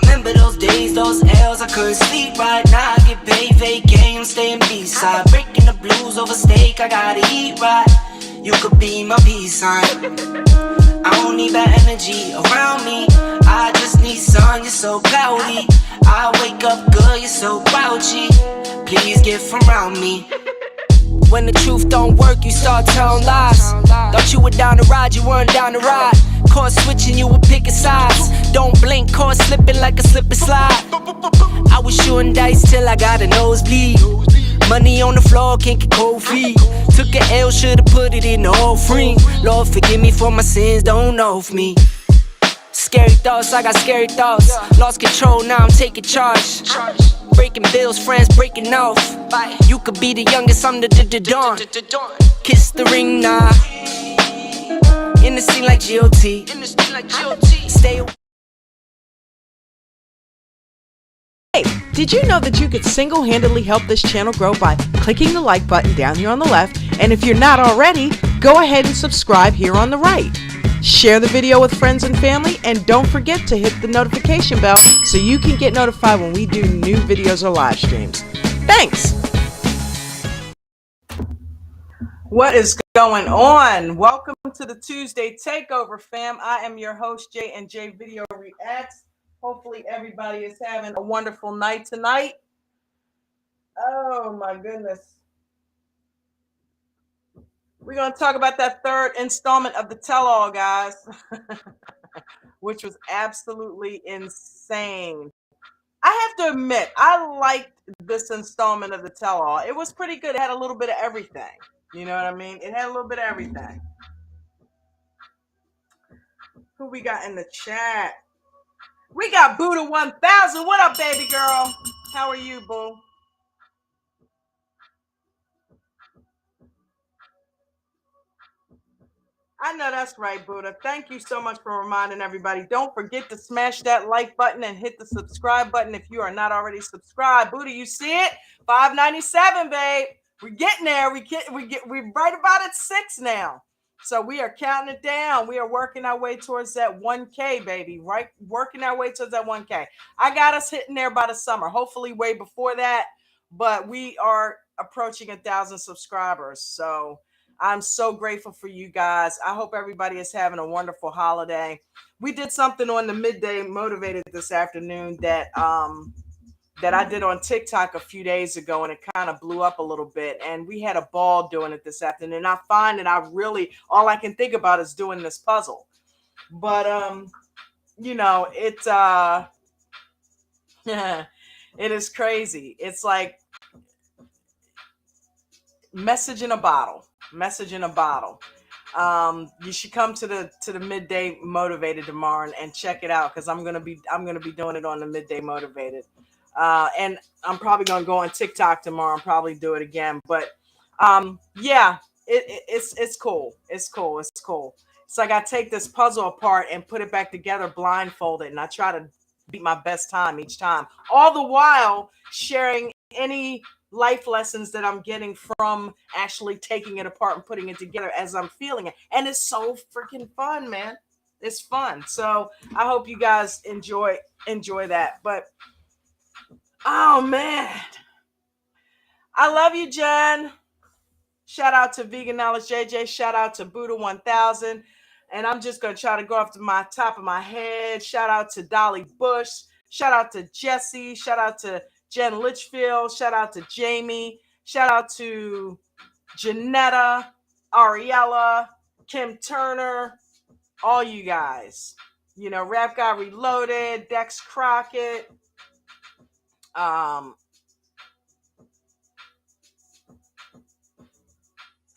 Remember those days, those L's, I couldn't sleep right now. I get paid, vacay, I'm staying B-side. Breaking the blues over steak, I gotta eat right. You could be my peace sign. I don't need that energy around me. I just need sun, you're so cloudy. I wake up good, you're so grouchy. Please get from around me. When the truth don't work, you start telling lies. Thought you were down to ride, you weren't down to ride. Caught switching, you were picking sides. Don't blink, caught slipping like a slip and slide. I was shooting dice till I got a nosebleed. Money on the floor, can't get cold feet. Took a L, should've put it in the offering. Lord, forgive me for my sins, don't know of me. Scary thoughts, I got scary thoughts. Lost control, now I'm taking charge. Breaking bills, friends breaking off. You could be the youngest, I'm the dawn. Kiss the ring, nah. In the scene like GOT. Stay away. Hey, did you know that you could single-handedly help this channel grow by clicking the like button down here on the left? And if you're not already, go ahead and subscribe here on the right. Share the video with friends and family, and don't forget to hit the notification bell so you can get notified when we do new videos or live streams. Thanks! What is going on? Welcome to the Tuesday Takeover, fam. I am your host, J&J Video Reacts. Hopefully everybody is having a wonderful night tonight. Oh my goodness. We're going to talk about that third installment of the TellAll, guys, which was absolutely insane. I have to admit, I liked this installment of the TellAll. It was pretty good. It had a little bit of everything. You know what I mean? It had a little bit of everything. Who we got in the chat? We got Buddha 1000. What up, baby girl? How are you, boo? I know that's right, Buddha. Thank you so much for reminding everybody. Don't forget to smash that like button and hit the subscribe button if you are not already subscribed. Buddha, you see it? $5.97, babe. We're getting there. We're right about at 6 now. So we are counting it down. We are working our way towards that 1K, baby. Right? Working our way towards that 1K. I got us hitting there by the summer. Hopefully way before that. but we are approaching 1,000 subscribers. So I'm so grateful for you guys. I hope everybody is having a wonderful holiday. We did something on the Midday Motivated this afternoon that I did on TikTok a few days ago, and it kind of blew up a little bit. And we had a ball doing it this afternoon. I find that all I can think about is doing this puzzle. But it is crazy. It's like message in a bottle. You should come to the Midday Motivated tomorrow and check it out, because I'm gonna be doing it on the Midday Motivated, and I'm probably gonna go on TikTok tomorrow and probably do it again. But yeah, it's cool. It's cool. It's like I take this puzzle apart and put it back together blindfolded, and I try to beat my best time each time, all the while sharing any life lessons that I'm getting from actually taking it apart and putting it together as I'm feeling it. And it's so freaking fun, man. It's fun. So I hope you guys enjoy that. But oh man, I love you, Jen. Shout out to Vegan Knowledge JJ. Shout out to Buddha 1000. And I'm just going to try to go off to my top of my head. Shout out to Dolly Bush. Shout out to Jesse. Shout out to Jen Litchfield. Shout out to Jamie. Shout out to Janetta, Ariella, Kim Turner, all you guys. Rap Guy Reloaded, Dex Crockett,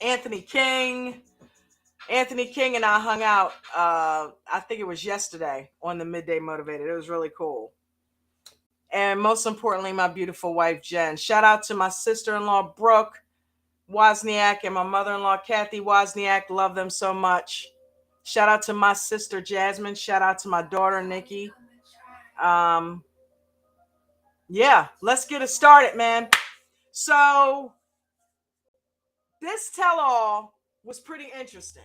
Anthony King. Anthony King and I hung out, I think it was yesterday on the Midday Motivated. It was really cool. And most importantly, my beautiful wife, Jen. Shout out to my sister-in-law, Brooke Wozniak, and my mother-in-law, Kathy Wozniak. Love them so much. Shout out to my sister, Jasmine. Shout out to my daughter, Nikki. Yeah, let's get it started, man. So this tell-all was pretty interesting.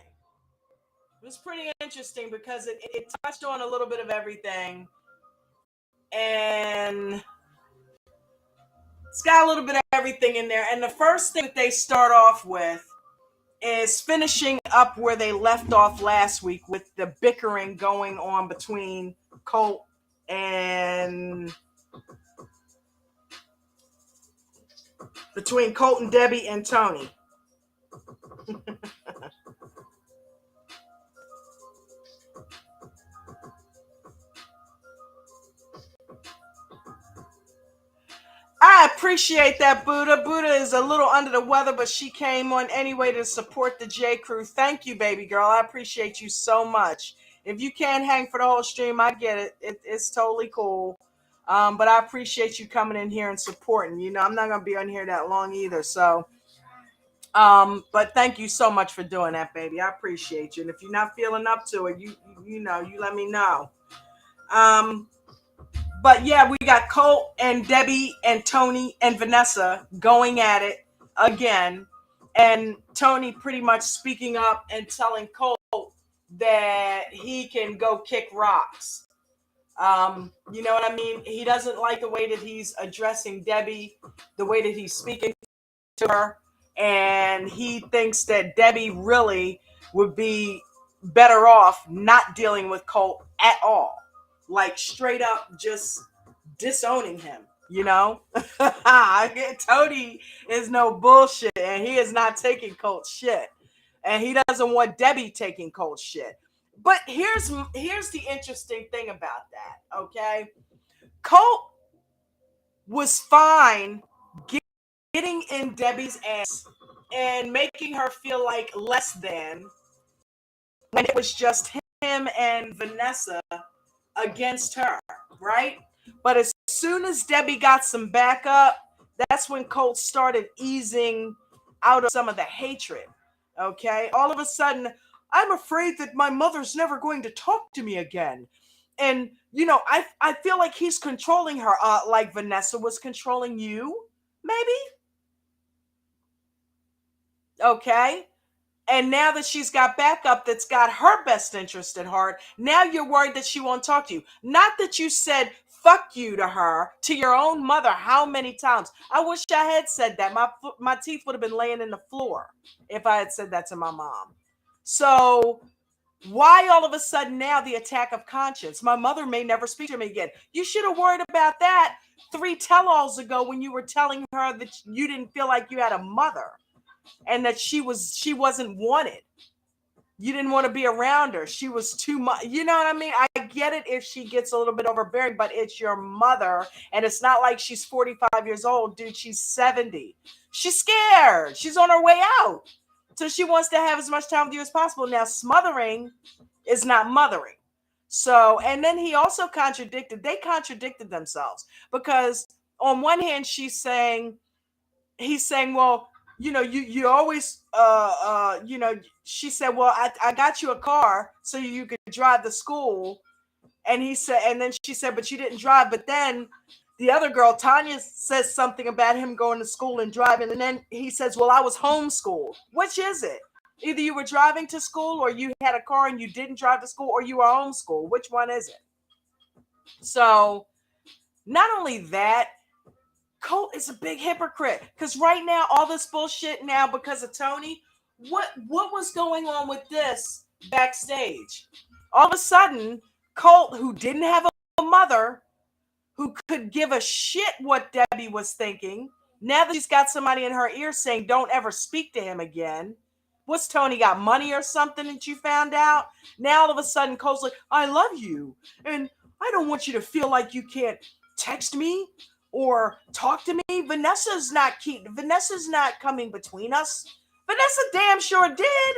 It was pretty interesting because it touched on a little bit of everything. And it's got a little bit of everything in there. And the first thing that they start off with is finishing up where they left off last week with the bickering going on between Colt and Debbie and Tony. I appreciate that, Buddha. Buddha is a little under the weather, but she came on anyway to support the J Crew. Thank you, baby girl. I appreciate you so much. If you can't hang for the whole stream, I get it. It's totally cool. But I appreciate you coming in here and supporting. I'm not going to be on here that long either. So, but thank you so much for doing that, baby. I appreciate you. And if you're not feeling up to it, you let me know. But yeah, we got Colt and Debbie and Tony and Vanessa going at it again. And Tony pretty much speaking up and telling Colt that he can go kick rocks. You know what I mean? He doesn't like the way that he's addressing Debbie, the way that he's speaking to her. And he thinks that Debbie really would be better off not dealing with Colt at all. Like straight up just disowning him, Tony is no bullshit, and he is not taking Colt's shit, and he doesn't want Debbie taking Colt's shit. But here's the interesting thing about that, okay? Colt was fine getting in Debbie's ass and making her feel like less than when it was just him and Vanessa against her, right? But as soon as Debbie got some backup, that's when Colt started easing out of some of the hatred, okay? All of a sudden, I'm afraid that my mother's never going to talk to me again. And, I feel like he's controlling her, like Vanessa was controlling you, maybe? Okay? And now that she's got backup that's got her best interest at heart, now you're worried that she won't talk to you. Not that you said, fuck you to her, to your own mother, how many times? I wish I had said that. My teeth would have been laying in the floor if I had said that to my mom. So why all of a sudden now the attack of conscience? My mother may never speak to me again. You should have worried about that 3 tell-alls ago when you were telling her that you didn't feel like you had a mother and that she wasn't wanted. You didn't want to be around her. She was too much. You know what I mean? I get it if she gets a little bit overbearing, but it's your mother. And it's not like she's 45 years old, dude. She's 70. She's scared. She's on her way out. So she wants to have as much time with you as possible. Now, smothering is not mothering. So, and then he also they contradicted themselves because on one hand, he's saying, well, you always, she said, well, I got you a car so you could drive to school. And then she said, but you didn't drive. But then the other girl, Tanya, says something about him going to school and driving. And then he says, well, I was homeschooled. Which is it? Either you were driving to school or you had a car and you didn't drive to school or you were homeschooled. Which one is it? So not only that, Colt is a big hypocrite because right now, all this bullshit now because of Tony, what was going on with this backstage? All of a sudden, Colt, who didn't have a mother, who could give a shit what Debbie was thinking, now that she's got somebody in her ear saying, don't ever speak to him again. What's Tony got money or something that you found out? Now all of a sudden, Colt's like, I love you. And I don't want you to feel like you can't text me or talk to me. Vanessa's not coming between us. Vanessa damn sure did.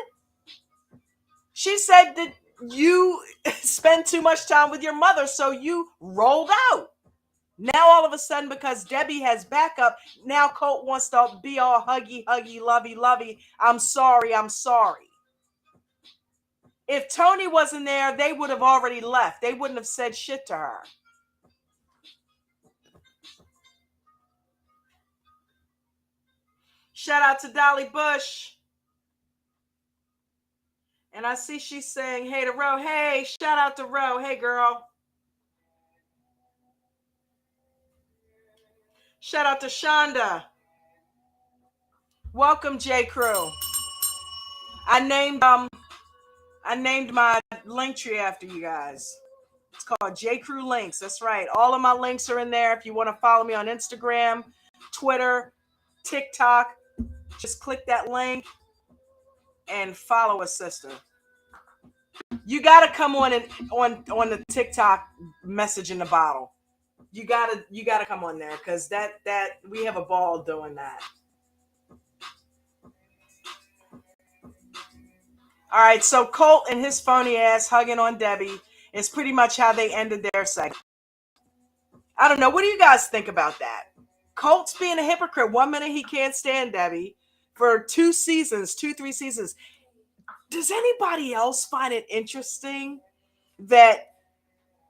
She said that you spend too much time with your mother, so you rolled out. Now all of a sudden, because Debbie has backup, now Colt wants to be all huggy, lovey. I'm sorry. If Tony wasn't there, they would have already left. They wouldn't have said shit to her. Shout out to Dolly Bush. And I see she's saying, hey to Ro. Hey, shout out to Ro. Hey, girl. Shout out to Shonda. Welcome, J. Crew. I named my link tree after you guys. It's called J. Crew Links. That's right. All of my links are in there. If you want to follow me on Instagram, Twitter, TikTok, just click that link and follow a sister. You gotta come on the TikTok message in the bottle. You gotta come on there because that we have a ball doing that. All right, so Colt and his phony ass hugging on Debbie is pretty much how they ended their segment. I don't know. What do you guys think about that? Colt's being a hypocrite. 1 minute he can't stand Debbie for 3 seasons. Does anybody else find it interesting that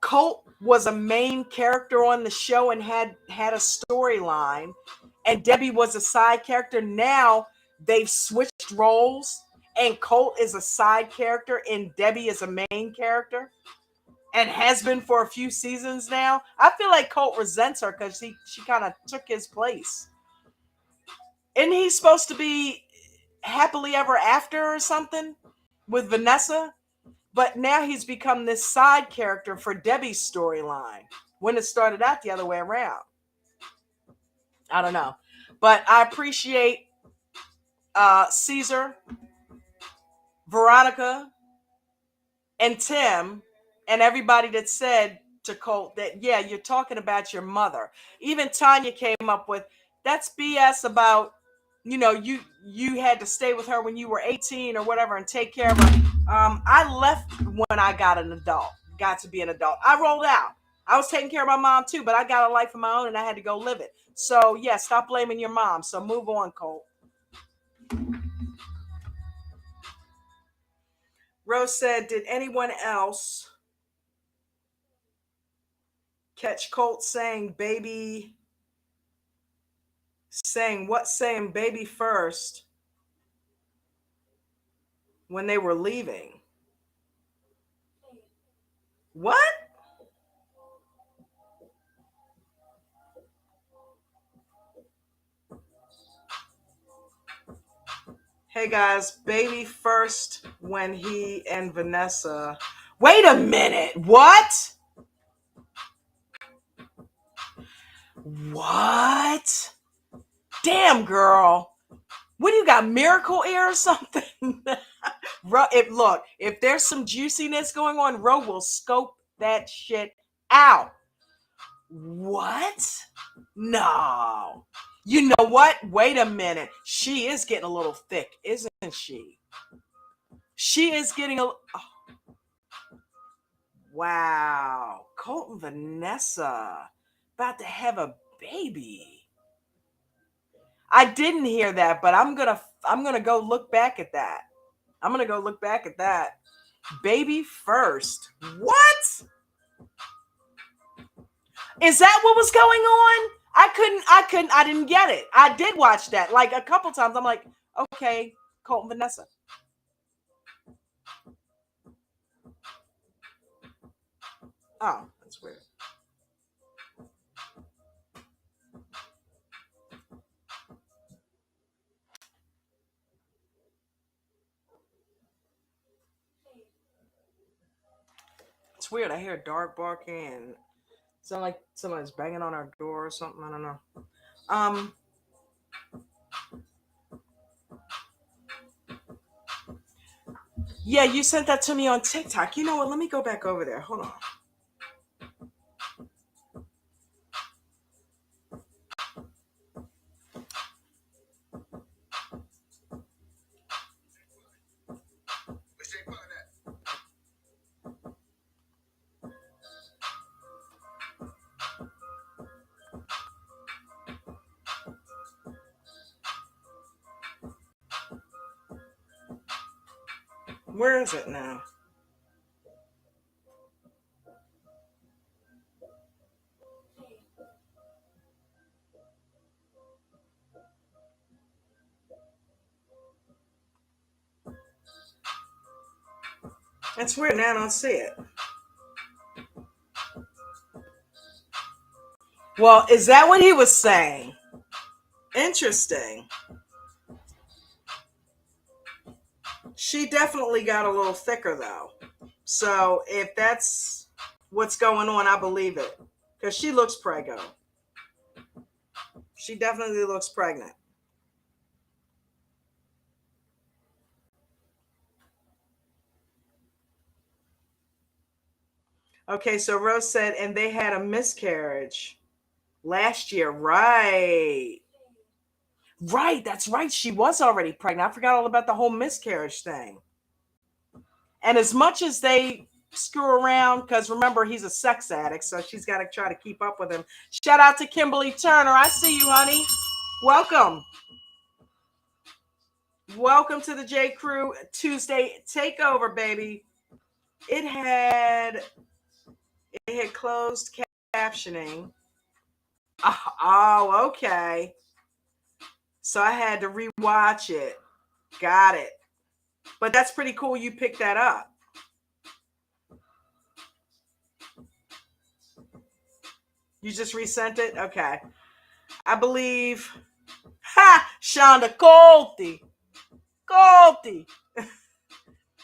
Colt was a main character on the show and had a storyline, and Debbie was a side character? Now they've switched roles, and Colt is a side character and Debbie is a main character, and has been for a few seasons now. I feel like Colt resents her because she kind of took his place. Isn't he supposed to be happily ever after or something with Vanessa? But now he's become this side character for Debbie's storyline when it started out the other way around. I don't know. But I appreciate Caesar, Veronica, and Tim, and everybody that said to Colt that, yeah, you're talking about your mother. Even Tanya came up with, that's BS about, you had to stay with her when you were 18 or whatever and take care of her. I left when I got to be an adult. I rolled out. I was taking care of my mom too, but I got a life of my own and I had to go live it. So yeah, stop blaming your mom. So move on, Colt. Rose said, did anyone else catch Colt saying baby first when they were leaving? What? Hey guys, baby first when he and Vanessa. Wait a minute. What? What? Damn, girl. What do you got? Miracle ear or something? If there's some juiciness going on, Ro will scope that shit out. What? No. You know what? Wait a minute. She is getting a little thick, isn't she? She is getting a. Oh. Wow. Colt and Vanessa about to have a baby. I didn't hear that, but I'm gonna go look back at that. Baby first. What? Is that what was going on? I didn't get it. I did watch that like a couple times. I'm like, okay, Colt and Vanessa. Oh, that's weird. It's weird. I hear a dog barking and sound like somebody's banging on our door or something. I don't know. Yeah, you sent that to me on TikTok. You know what? Let me go back over there. Hold on. Where is it now? It's weird now. I don't see it. Well, is that what he was saying? Interesting. She definitely got a little thicker though. So if that's what's going on, I believe it. Because she looks preggo. She definitely looks pregnant. Okay, so Rose said, and they had a miscarriage last year. Right. Right, that's right. She was already pregnant. I forgot all about the whole miscarriage thing. And as much as they screw around, because remember, he's a sex addict, so she's got to try to keep up with him. Shout out to Kimberly Turner. I see you, honey. Welcome. Welcome to the J. Crew Tuesday takeover, baby. It had closed captioning. Oh, okay. So I had to rewatch it. Got it. But that's pretty cool you picked that up. You just resent it? Okay. I believe. Ha! Shonda Colty. Colty.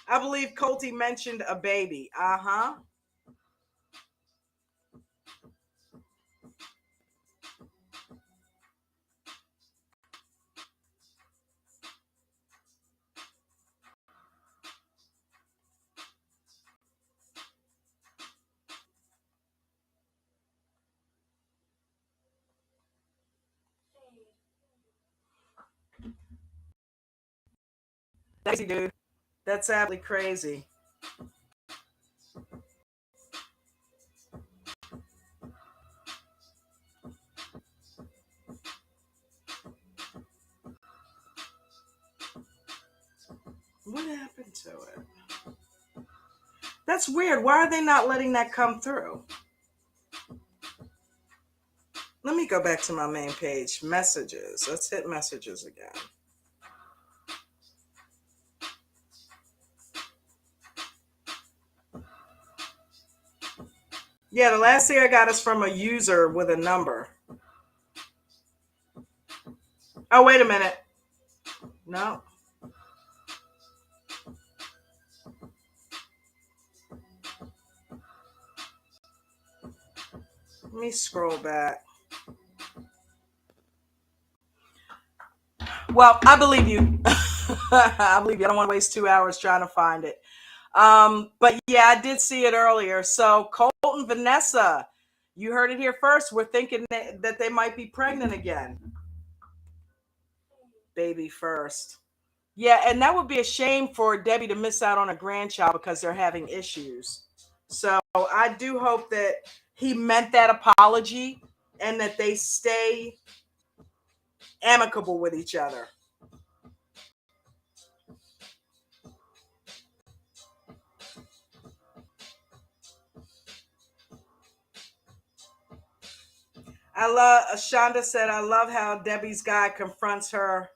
I believe Colty mentioned a baby. Uh-huh. Crazy, dude. That's absolutely crazy. What happened to it? That's weird. Why are they not letting that come through? Let me go back to my main page. Messages. Let's hit messages again. Yeah, the last thing I got is from a user with a number. Oh, wait a minute. No. Let me scroll back. Well, I believe you. I believe you. I don't want to waste 2 hours trying to find it. But yeah, I did see it earlier. So Colt and Vanessa, you heard it here first. We're thinking that they might be pregnant again. Baby first. Yeah, and that would be a shame for Debbie to miss out on a grandchild because they're having issues. So I do hope that he meant that apology and that they stay amicable with each other. I love, Shonda said, I love how Debbie's guy confronts her.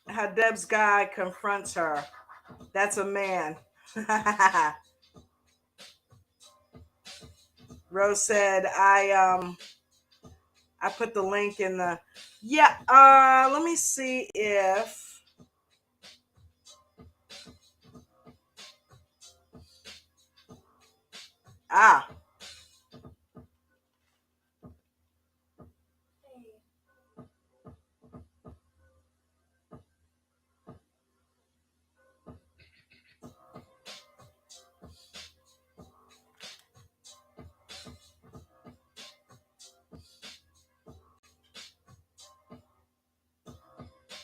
How Deb's guy confronts her. That's a man. Rose said, I put the link in the, yeah, let me see if, ah,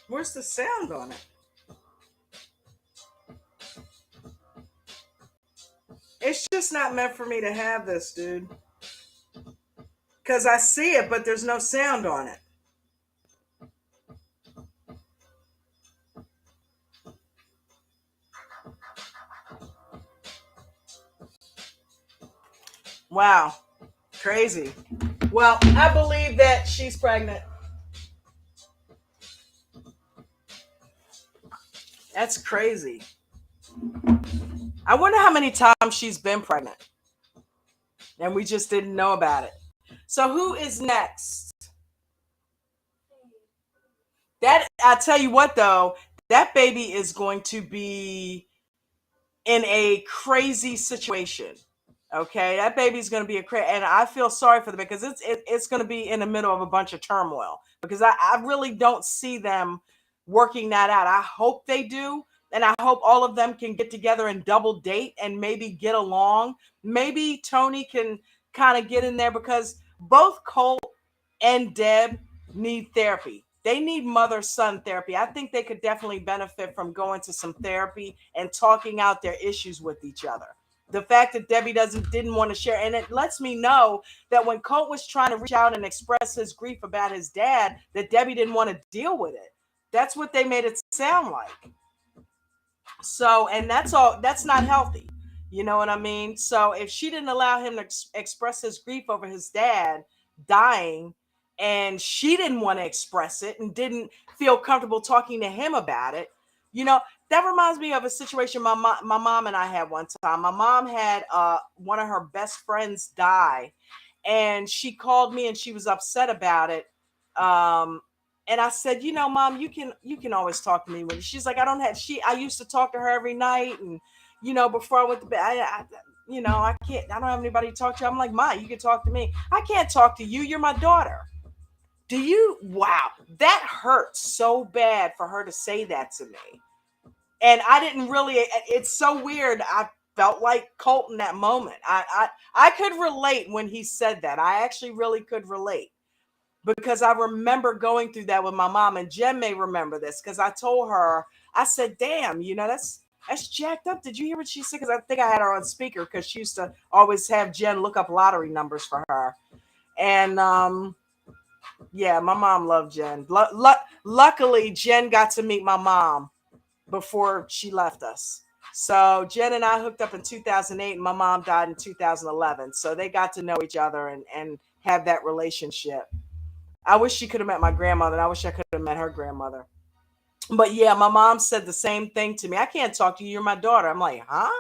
where's the sound on it? It's just not meant for me to have this, dude. Because I see it, but there's no sound on it. Wow. Crazy. Well, I believe that she's pregnant. That's crazy. I wonder how many times she's been pregnant and we just didn't know about it. So who is next? That, I tell you what though, that baby is going to be in a crazy situation. Okay, that baby's going to be and I feel sorry for them because it's going to be in the middle of a bunch of turmoil because I really don't see them working that out. I hope they do, and I hope all of them can get together and double date and maybe get along. Maybe Tony can kind of get in there because both Colt and Deb need therapy. They need mother-son therapy. I think they could definitely benefit from going to some therapy and talking out their issues with each other. The fact that Debbie didn't want to share, and it lets me know that when Colt was trying to reach out and express his grief about his dad, that Debbie didn't want to deal with it. That's what they made it sound like. So, and that's not healthy. You know what I mean? So if she didn't allow him to express his grief over his dad dying, and she didn't want to express it and didn't feel comfortable talking to him about it, you know, that reminds me of a situation my mom and I had one time. My mom had one of her best friends die, and she called me and she was upset about it. And I said, you know, Mom, you can always talk to me. When she's like, I used to talk to her every night, and before I went to bed, I can't. I don't have anybody to talk to. I'm like, Ma, you can talk to me. I can't talk to you. You're my daughter. Do you? Wow, that hurts so bad for her to say that to me. And I didn't really. It's so weird. I felt like Colt in that moment. I could relate when he said that. I actually really could relate because I remember going through that with my mom, and Jen may remember this because I told her, I said, damn, that's jacked up. Did you hear what she said? Because I think I had her on speaker because she used to always have Jen look up lottery numbers for her. And yeah, my mom loved Jen. Luckily, Jen got to meet my mom before she left us. So Jen and I hooked up in 2008, and my mom died in 2011. So they got to know each other and have that relationship. I wish she could have met my grandmother, and I wish I could have met her grandmother. But yeah, my mom said the same thing to me. I can't talk to you. You're my daughter. I'm like, huh?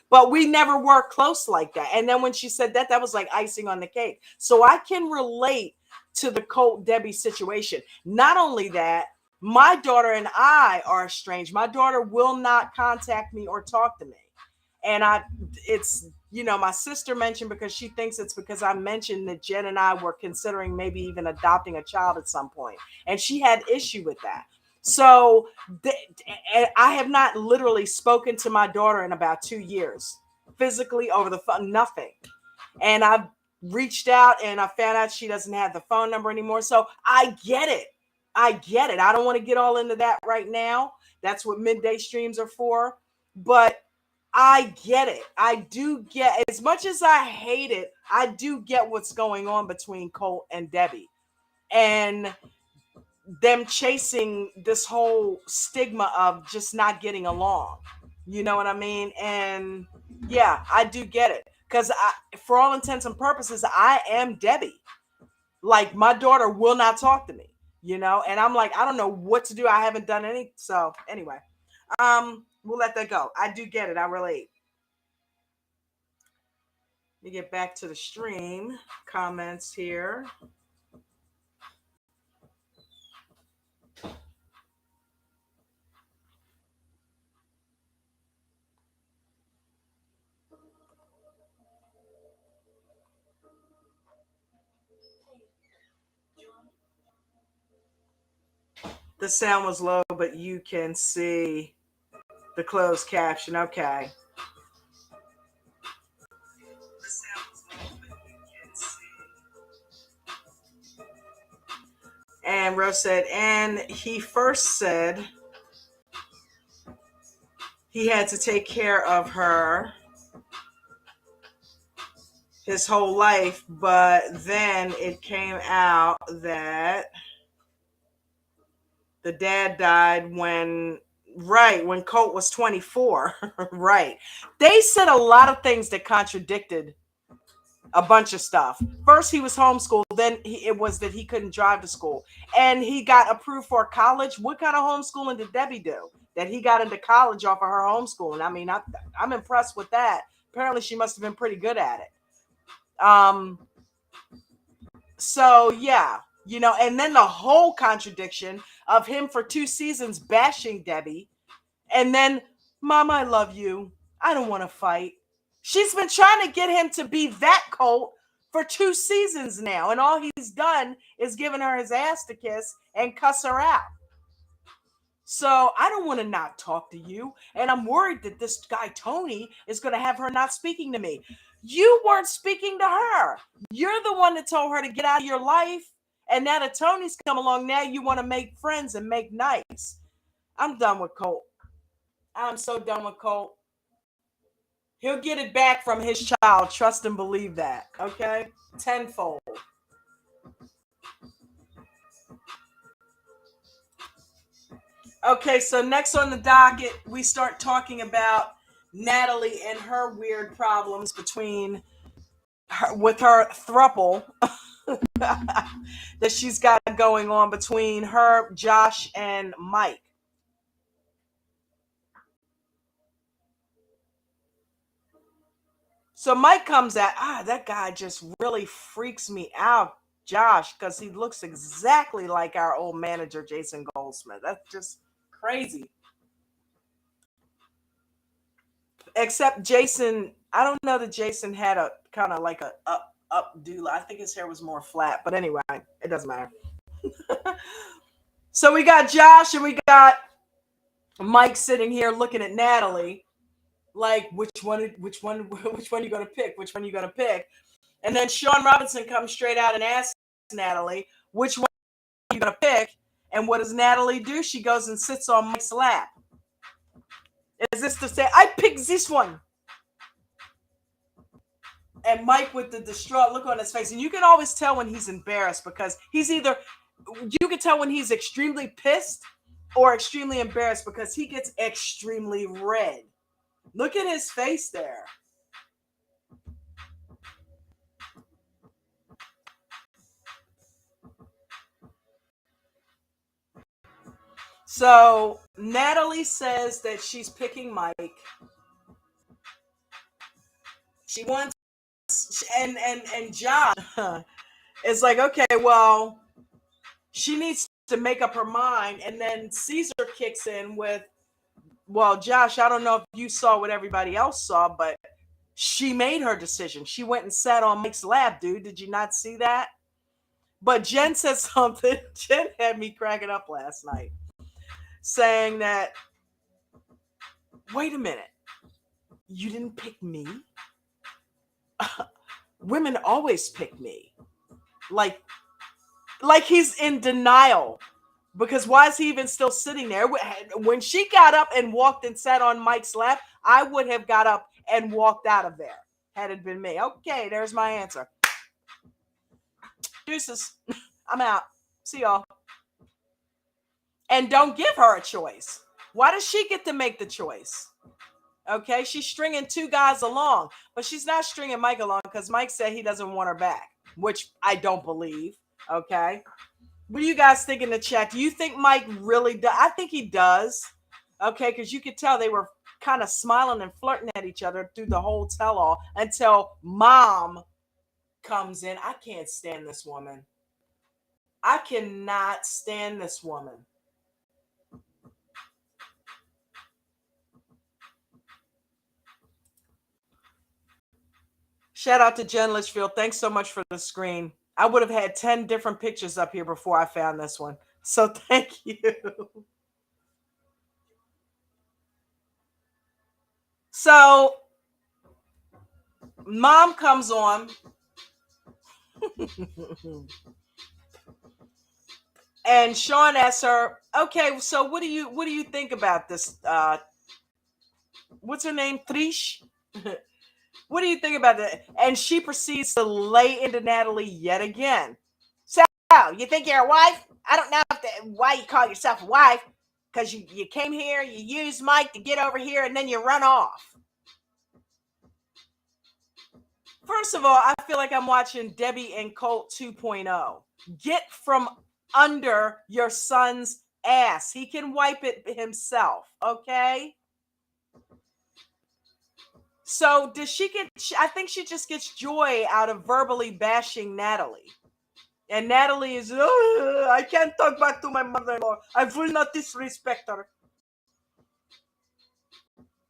But we never worked close like that. And then when she said that, that was like icing on the cake. So I can relate to the Colt Debbie situation. Not only that, my daughter and I are estranged. My daughter will not contact me or talk to me. And my sister mentioned, because she thinks it's because I mentioned that Jen and I were considering maybe even adopting a child at some point, and she had issue with that. So I have not literally spoken to my daughter in about 2 years, physically over the phone, nothing. And I've reached out and I found out she doesn't have the phone number anymore. So I get it. I get it. I don't want to get all into that right now. That's what midday streams are for. But I get it. I do get, as much as I hate it, I do get what's going on between Colt and Debbie. And them chasing this whole stigma of just not getting along. You know what I mean? And yeah, I do get it. Because for all intents and purposes, I am Debbie. Like, my daughter will not talk to me, and I'm like, I don't know what to do. I haven't done any. So anyway, we'll let that go. I do get it. I relate. Let me get back to the stream comments here. The sound was low, but you can see the closed caption. Okay. And Rose said, and he first said he had to take care of her his whole life, but then it came out that the dad died when Colt was 24. Right. They said a lot of things that contradicted a bunch of stuff. First, he was homeschooled. Then it was that he couldn't drive to school. And he got approved for college. What kind of homeschooling did Debbie do? That he got into college off of her homeschooling. I mean, I'm impressed with that. Apparently, she must have been pretty good at it. So, yeah. And then the whole contradiction of him for 2 seasons bashing Debbie. And then, Mom, I love you. I don't want to fight. She's been trying to get him to be that Colt for 2 seasons now. And all he's done is given her his ass to kiss and cuss her out. So I don't want to not talk to you. And I'm worried that this guy, Tony, is going to have her not speaking to me. You weren't speaking to her. You're the one that told her to get out of your life. And now that Tony's come along, now you want to make friends and make nice. I'm done with Colt. I'm so done with Colt. He'll get it back from his child. Trust and believe that. Okay? Tenfold. Okay, so next on the docket, we start talking about Natalie and her weird problems with her throuple that she's got going on between her, Josh, and Mike. So Mike comes at, that guy just really freaks me out, Josh, because he looks exactly like our old manager, Jason Goldsmith. That's just crazy. Except Jason, I don't know that Jason had a kind of like a up do. I think his hair was more flat, but anyway, it doesn't matter. So we got Josh and we got Mike sitting here looking at Natalie, like which one you gonna pick? Which one you gonna pick? And then Sean Robinson comes straight out and asks Natalie, which one are you gonna pick? And what does Natalie do? She goes and sits on Mike's lap. Is this to say, I picked this one? And Mike with the distraught look on his face. And you can always tell when he's embarrassed, because you can tell when he's extremely pissed or extremely embarrassed, because he gets extremely red. Look at his face there. So Natalie says that she's picking Mike. She wants, and John is like, okay, well, she needs to make up her mind. And then Caesar kicks in with, Well, Josh, I don't know if you saw what everybody else saw, but she made her decision. She went and sat on Mike's lap, dude. Did you not see that? But Jen said something. Jen had me cracking up last night, saying that, wait a minute, you didn't pick me? Women always pick me. Like he's in denial. Because why is he even still sitting there? When she got up and walked and sat on Mike's lap, I would have got up and walked out of there had it been me. Okay, there's my answer. Deuces. I'm out. See y'all. And don't give her a choice. Why does she get to make the choice? Okay, she's stringing two guys along, but she's not stringing Mike along because Mike said he doesn't want her back, which I don't believe. Okay. What do you guys think in the chat? Do you think Mike really does? I think he does. Okay, because you could tell they were kind of smiling and flirting at each other through the whole tell-all until Mom comes in. I can't stand this woman. I cannot stand this woman. Shout out to Jen Litchfield. Thanks so much for the screen. I would have had 10 different pictures up here before I found this one. So thank you. So Mom comes on. And Sean asks her, okay, so what do you think about this? What's her name? Trish? What do you think about that? And she proceeds to lay into Natalie yet again. So, you think you're a wife? I don't know why you call yourself a wife. Because you came here, you used Mike to get over here, and then you run off. First of all, I feel like I'm watching Debbie and Colt 2.0. Get from under your son's ass. He can wipe it himself, okay? So does she get, I think she just gets joy out of verbally bashing Natalie. And Natalie is, I can't talk back to my mother-in-law. I will not disrespect her.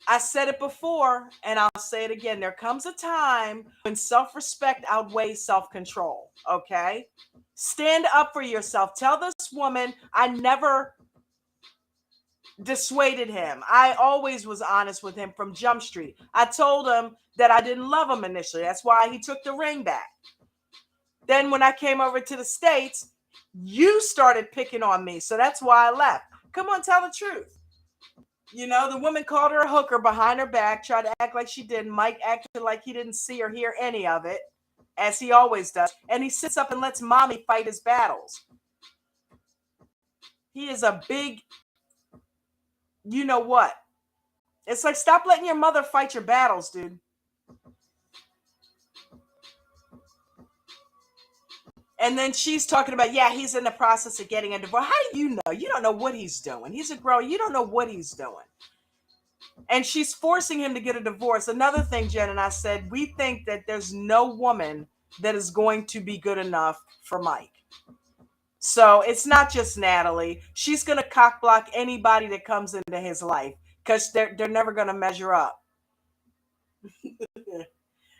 I said it before, and I'll say it again. There comes a time when self-respect outweighs self-control, okay? Stand up for yourself. Tell this woman, I never dissuaded him. I always was honest with him from Jump Street. I told him that I didn't love him initially. That's why he took the ring back. Then when I came over to the States, you started picking on me. So that's why I left. Come on, tell the truth. You know, the woman called her a hooker behind her back, tried to act like she didn't. Mike acted like he didn't see or hear any of it, as he always does. And he sits up and lets mommy fight his battles. He is a big, you know what? It's like, stop letting your mother fight your battles, dude. And then she's talking about, yeah, he's in the process of getting a divorce. How do you know? You don't know what he's doing. He's a grown. You don't know what he's doing. And she's forcing him to get a divorce. Another thing, Jen and I said, we think that there's no woman that is going to be good enough for Mike. So it's not just Natalie. She's going to cock block anybody that comes into his life because they're never going to measure up.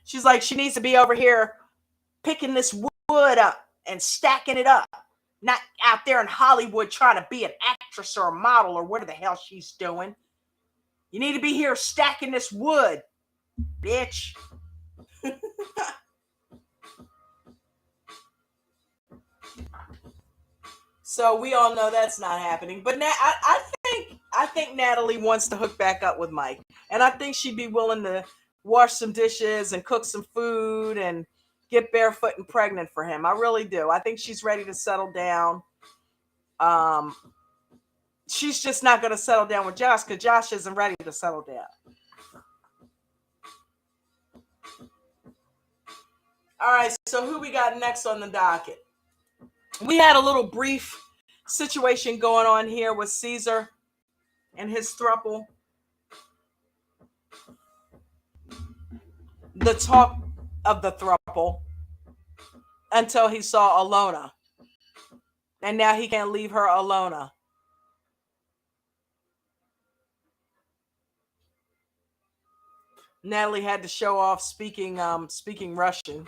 She's like, she needs to be over here picking this wood up and stacking it up. Not out there in Hollywood trying to be an actress or a model or whatever the hell she's doing. You need to be here stacking this wood, bitch. So we all know that's not happening. But I think Natalie wants to hook back up with Mike. And I think she'd be willing to wash some dishes and cook some food and get barefoot and pregnant for him. I really do. I think she's ready to settle down. She's just not going to settle down with Josh because Josh isn't ready to settle down. All right, so who we got next on the docket? We had a little brief situation going on here with Caesar and his throuple. The talk of the throuple until he saw Alona. And now he can't leave her Alona. Natalie had to show off speaking Russian.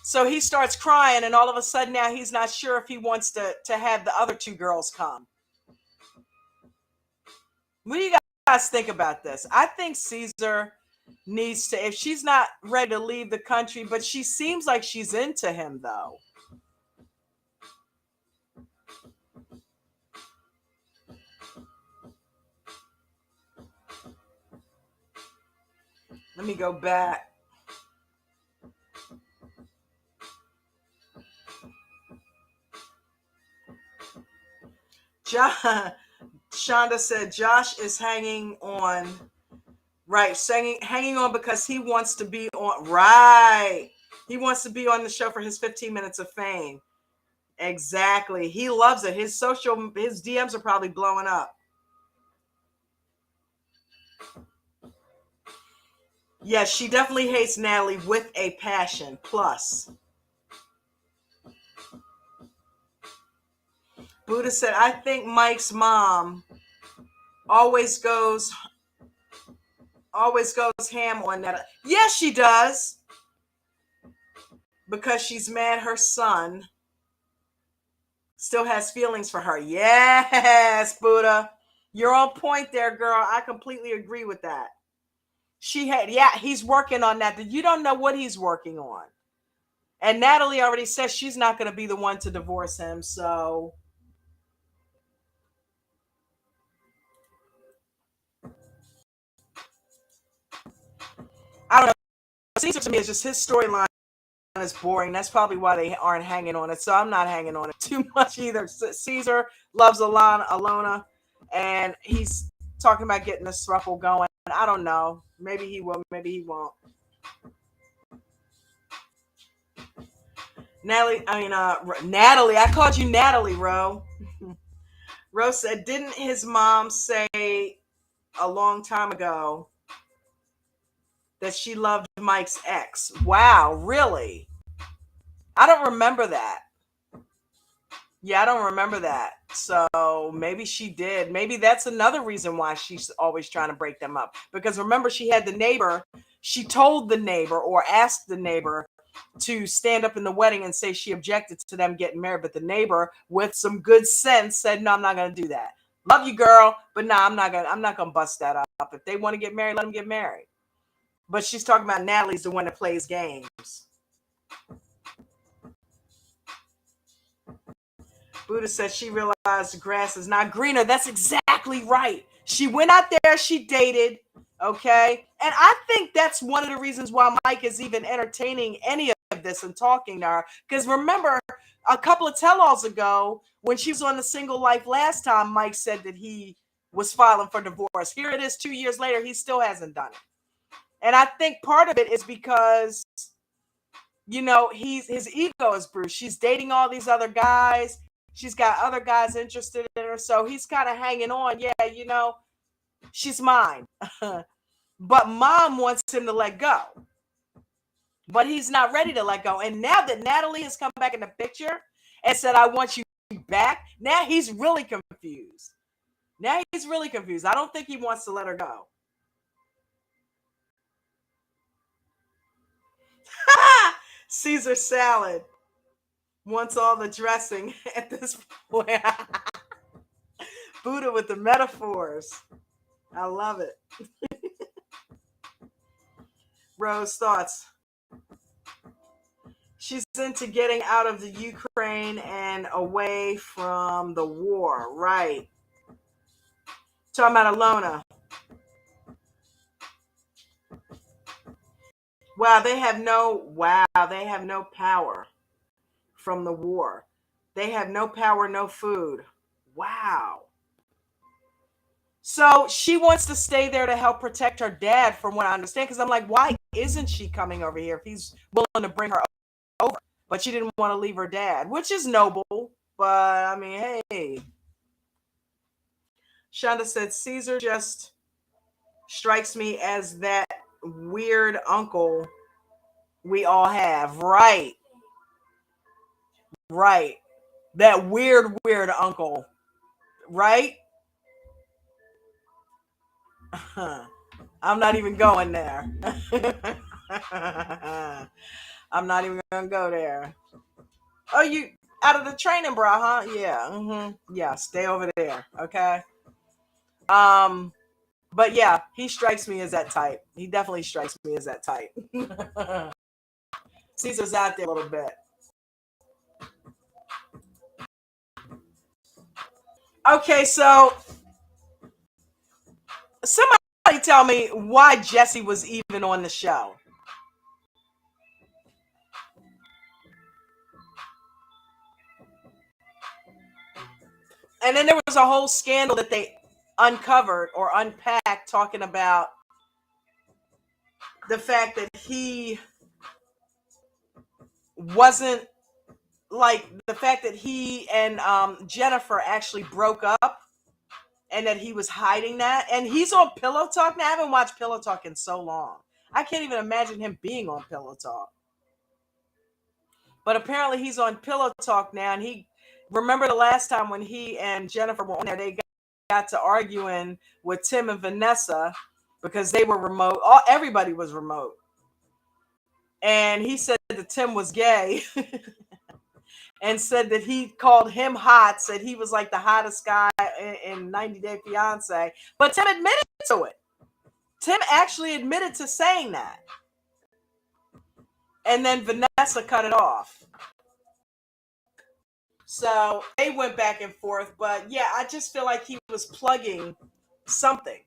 So he starts crying, and all of a sudden now he's not sure if he wants to have the other two girls come. What do you guys think about this? I think Caesar needs to, if she's not ready to leave the country, but she seems like she's into him though. Let me go back. Shonda said Josh is hanging on. Right, hanging on because he wants to be on. Right. He wants to be on the show for his 15 minutes of fame. Exactly. He loves it. His DMs are probably blowing up. Yes, she definitely hates Natalie with a passion. Plus. Buddha said, I think Mike's mom always goes ham on that. Yes, she does. Because she's mad her son still has feelings for her. Yes, Buddha. You're on point there, girl. I completely agree with that. He's working on that. You don't know what he's working on. And Natalie already says she's not going to be the one to divorce him. So I don't know. Caesar to me is just his storyline is boring. That's probably why they aren't hanging on it. So I'm not hanging on it too much either. Caesar loves Alona, and he's talking about getting this throuple going. I don't know. Maybe he will. Maybe he won't. Natalie. I called you Natalie, Ro. Ro said, didn't his mom say a long time ago that she loved Mike's ex? Wow, really? I don't remember that. Yeah, I don't remember that. So maybe she did. Maybe that's another reason why she's always trying to break them up. Because remember, she had the neighbor. She told the neighbor or asked the neighbor to stand up in the wedding and say she objected to them getting married. But the neighbor, with some good sense, said, no, I'm not going to do that. Love you, girl. But no, I'm not going to bust that up. If they want to get married, let them get married. But she's talking about Natalie's the one that plays games. Buddha said she realized the grass is not greener. That's exactly right. She went out there, she dated, okay? And I think that's one of the reasons why Mike is even entertaining any of this and talking to her. Because remember, a couple of tell-alls ago, when she was on the Single Life last time, Mike said that he was filing for divorce. Here it is 2 years later, he still hasn't done it. And I think part of it is because, his ego is bruised. She's dating all these other guys. She's got other guys interested in her. So he's kind of hanging on. Yeah, she's mine. But mom wants him to let go. But he's not ready to let go. And now that Natalie has come back in the picture and said, I want you back, now he's really confused. I don't think he wants to let her go. Caesar salad wants all the dressing at this point. Buddha with the metaphors. I love it. Rose thoughts. She's into getting out of the Ukraine and away from the war. Right. Talking about Alona. Wow, they have no power from the war. They have no power, no food. Wow. So she wants to stay there to help protect her dad, from what I understand. Because I'm like, why isn't she coming over here if he's willing to bring her over? But she didn't want to leave her dad, which is noble. But I mean, hey. Shonda said, Caesar just strikes me as that weird uncle we all have. Right. That weird uncle. Right? I'm not even going there. I'm not even gonna go there. Oh, you out of the training, bro, huh? Yeah. Yeah, stay over there. Okay. Um, but yeah, he strikes me as that type. He definitely strikes me as that type. Caesar's out there a little bit. Okay, so somebody tell me why Jesse was even on the show. And then there was a whole scandal that they uncovered or unpacked talking about the fact that he wasn't like the fact that he and Jennifer actually broke up and that he was hiding that. And he's on Pillow Talk now. I haven't watched Pillow Talk in so long. I can't even imagine him being on Pillow Talk. But apparently he's on Pillow Talk now. And he remember the last time when he and Jennifer were on there, they got to arguing with Tim and Vanessa because they were remote. Everybody was remote. And he said that Tim was gay. And said that he called him hot, said he was like the hottest guy in 90 Day Fiancé. But Tim admitted to it. Tim actually admitted to saying that. And then Vanessa cut it off. So they went back and forth. But yeah, I just feel like he was plugging something.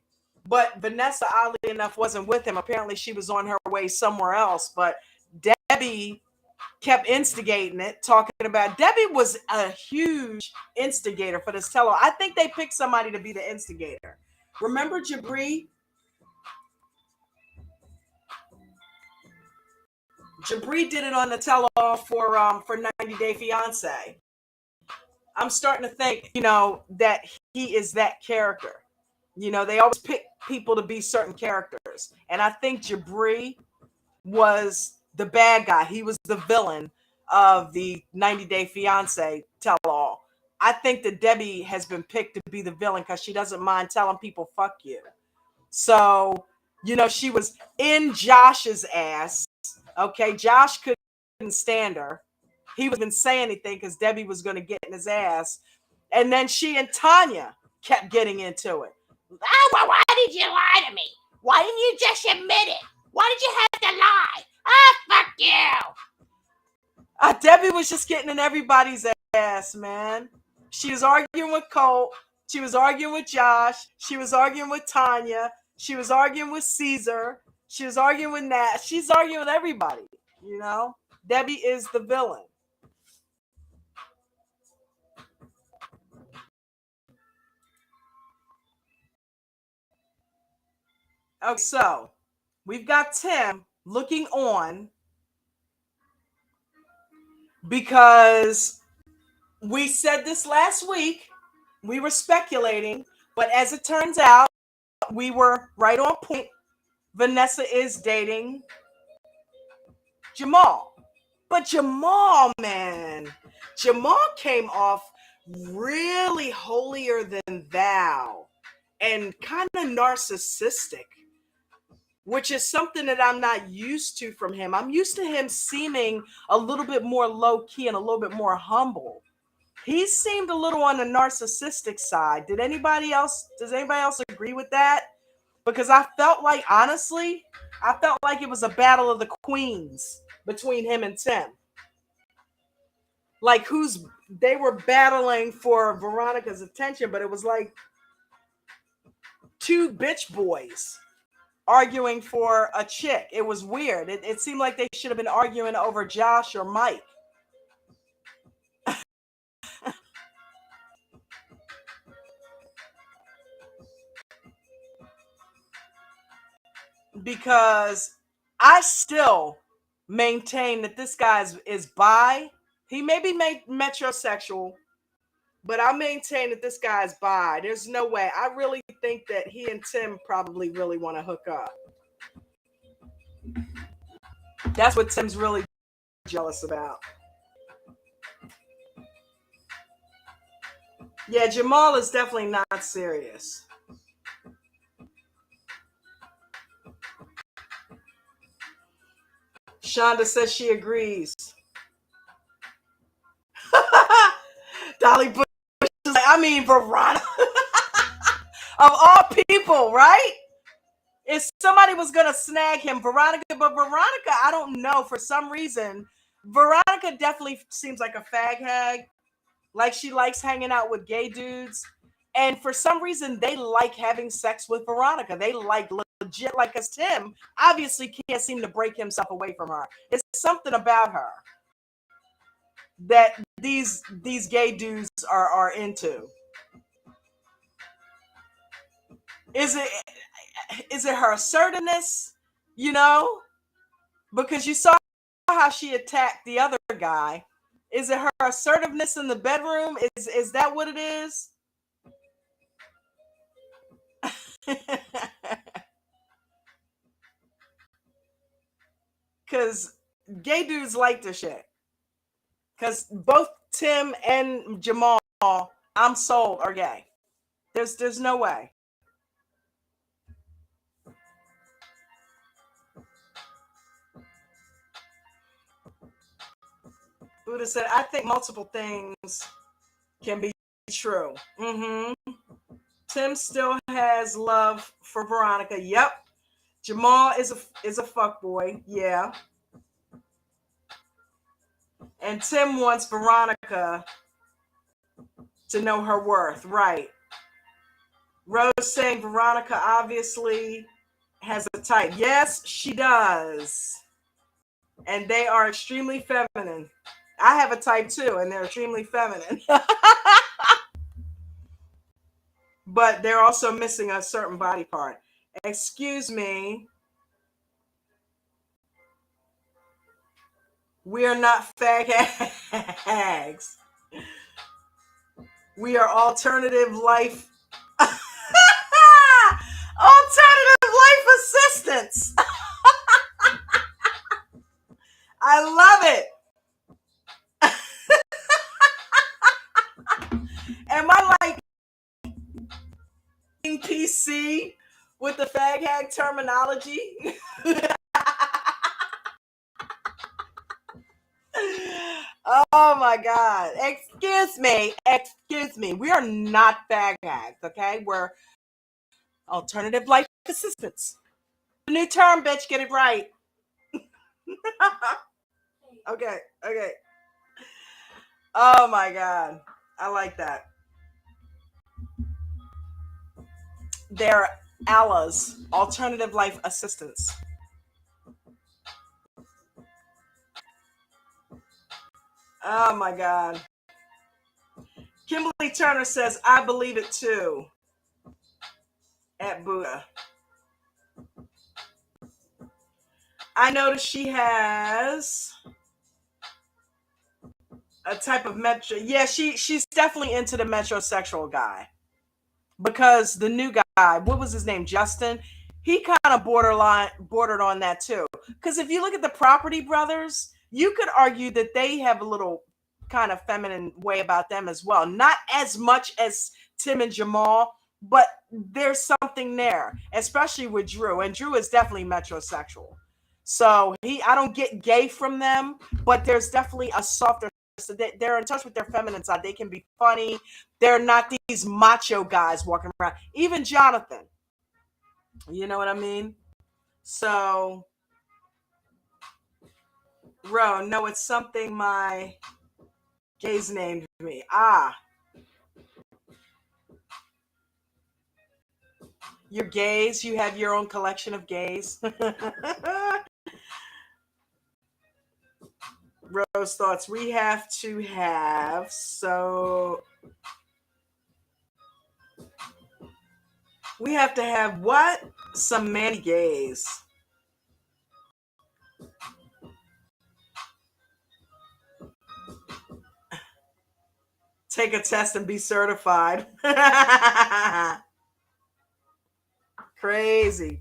But Vanessa, oddly enough, wasn't with him. Apparently she was on her way somewhere else. But Debbie kept instigating it, talking about Debbie was a huge instigator for this tell-all. I think they picked somebody to be the instigator. Remember Jabri? Jabri did it on the tell-all for 90 Day Fiancé. I'm starting to think, that he is that character. They always pick people to be certain characters. And I think Jabri was the bad guy. He was the villain of the 90 Day Fiancé tell-all. I think that Debbie has been picked to be the villain because she doesn't mind telling people fuck you. So, she was in Josh's ass. Okay, Josh couldn't stand her. He wouldn't say anything because Debbie was going to get in his ass. And then she and Tanya kept getting into it. Oh, well, why did you lie to me? Why didn't you just admit it? Why did you have to lie? Fuck you. Debbie was just getting in everybody's ass, man. She was arguing with Colt. She was arguing with Josh. She was arguing with Tanya. She was arguing with Caesar. She was arguing with Nat. She's arguing with everybody, Debbie is the villain. Okay, so we've got Tim looking on because we said this last week. We were speculating, but as it turns out, we were right on point. Vanessa is dating Jamal. But Jamal, man, Jamal came off really holier than thou and kind of narcissistic, which is something that I'm not used to from him. I'm used to him seeming a little bit more low key and a little bit more humble. He seemed a little on the narcissistic side. Does anybody else agree with that? Because I felt like, honestly, it was a battle of the queens between him and Tim. Like they were battling for Veronica's attention, but it was like two bitch boys arguing for a chick. It was weird. It seemed like they should have been arguing over Josh or Mike. Because I still maintain that this guy is bi. He may be metrosexual, but I maintain that this guy's bi. There's no way. I really think that he and Tim probably really want to hook up. That's what Tim's really jealous about. Yeah, Jamal is definitely not serious. Shonda says she agrees. Dolly Bush is like, I mean, Veronica. Of all people, right? If somebody was going to snag him, Veronica, but Veronica, I don't know. For some reason, Veronica definitely seems like a fag hag. Like she likes hanging out with gay dudes. And for some reason, they like having sex with Veronica. They like legit, like as Tim obviously can't seem to break himself away from her. It's something about her that these gay dudes are into. Is it her assertiveness? You know, because you saw how she attacked the other guy. Is it her assertiveness in the bedroom? Is that what it is? Because gay dudes like this shit. Because both Tim and Jamal, I'm sold, are gay. There's no way. Buddha said, I think multiple things can be true. Tim still has love for Veronica. Yep. Jamal is a fuckboy. Yeah. And Tim wants Veronica to know her worth. Right. Rose saying Veronica obviously has a type. Yes, she does. And they are extremely feminine. I have a type too, and they're extremely feminine. But they're also missing a certain body part. Excuse me. We are not fag hags. We are alternative life. Alternative life assistants. I love it. Am I like PC with the fag hag terminology? Oh my God. Excuse me. We are not fag hags, okay? We're alternative life assistants. New term, bitch. Get it right. Okay. Oh my God. I like that. They're ALAs, alternative life assistants. Oh my God. Kimberly Turner says, I believe it too. At Buddha. I noticed she has a type of metro. Yeah, she's definitely into the metrosexual guy. Because the new guy, what was his name? Justin, he kind of bordered on that too. Because if you look at the Property Brothers, you could argue that they have a little kind of feminine way about them as well. Not as much as Tim and Jamal, but there's something there, especially with Drew. And Drew is definitely metrosexual. So I don't get gay from them, but there's definitely a softer. So they're in touch with their feminine side. They can be funny. They're not these macho guys walking around. Even Jonathan. You know what I mean? So, Ro, no, it's something my gays named me. You're gays. You have your own collection of gays. Rose thoughts. We have to have we have to have what? Some manny gays. Take a test and be certified. Crazy.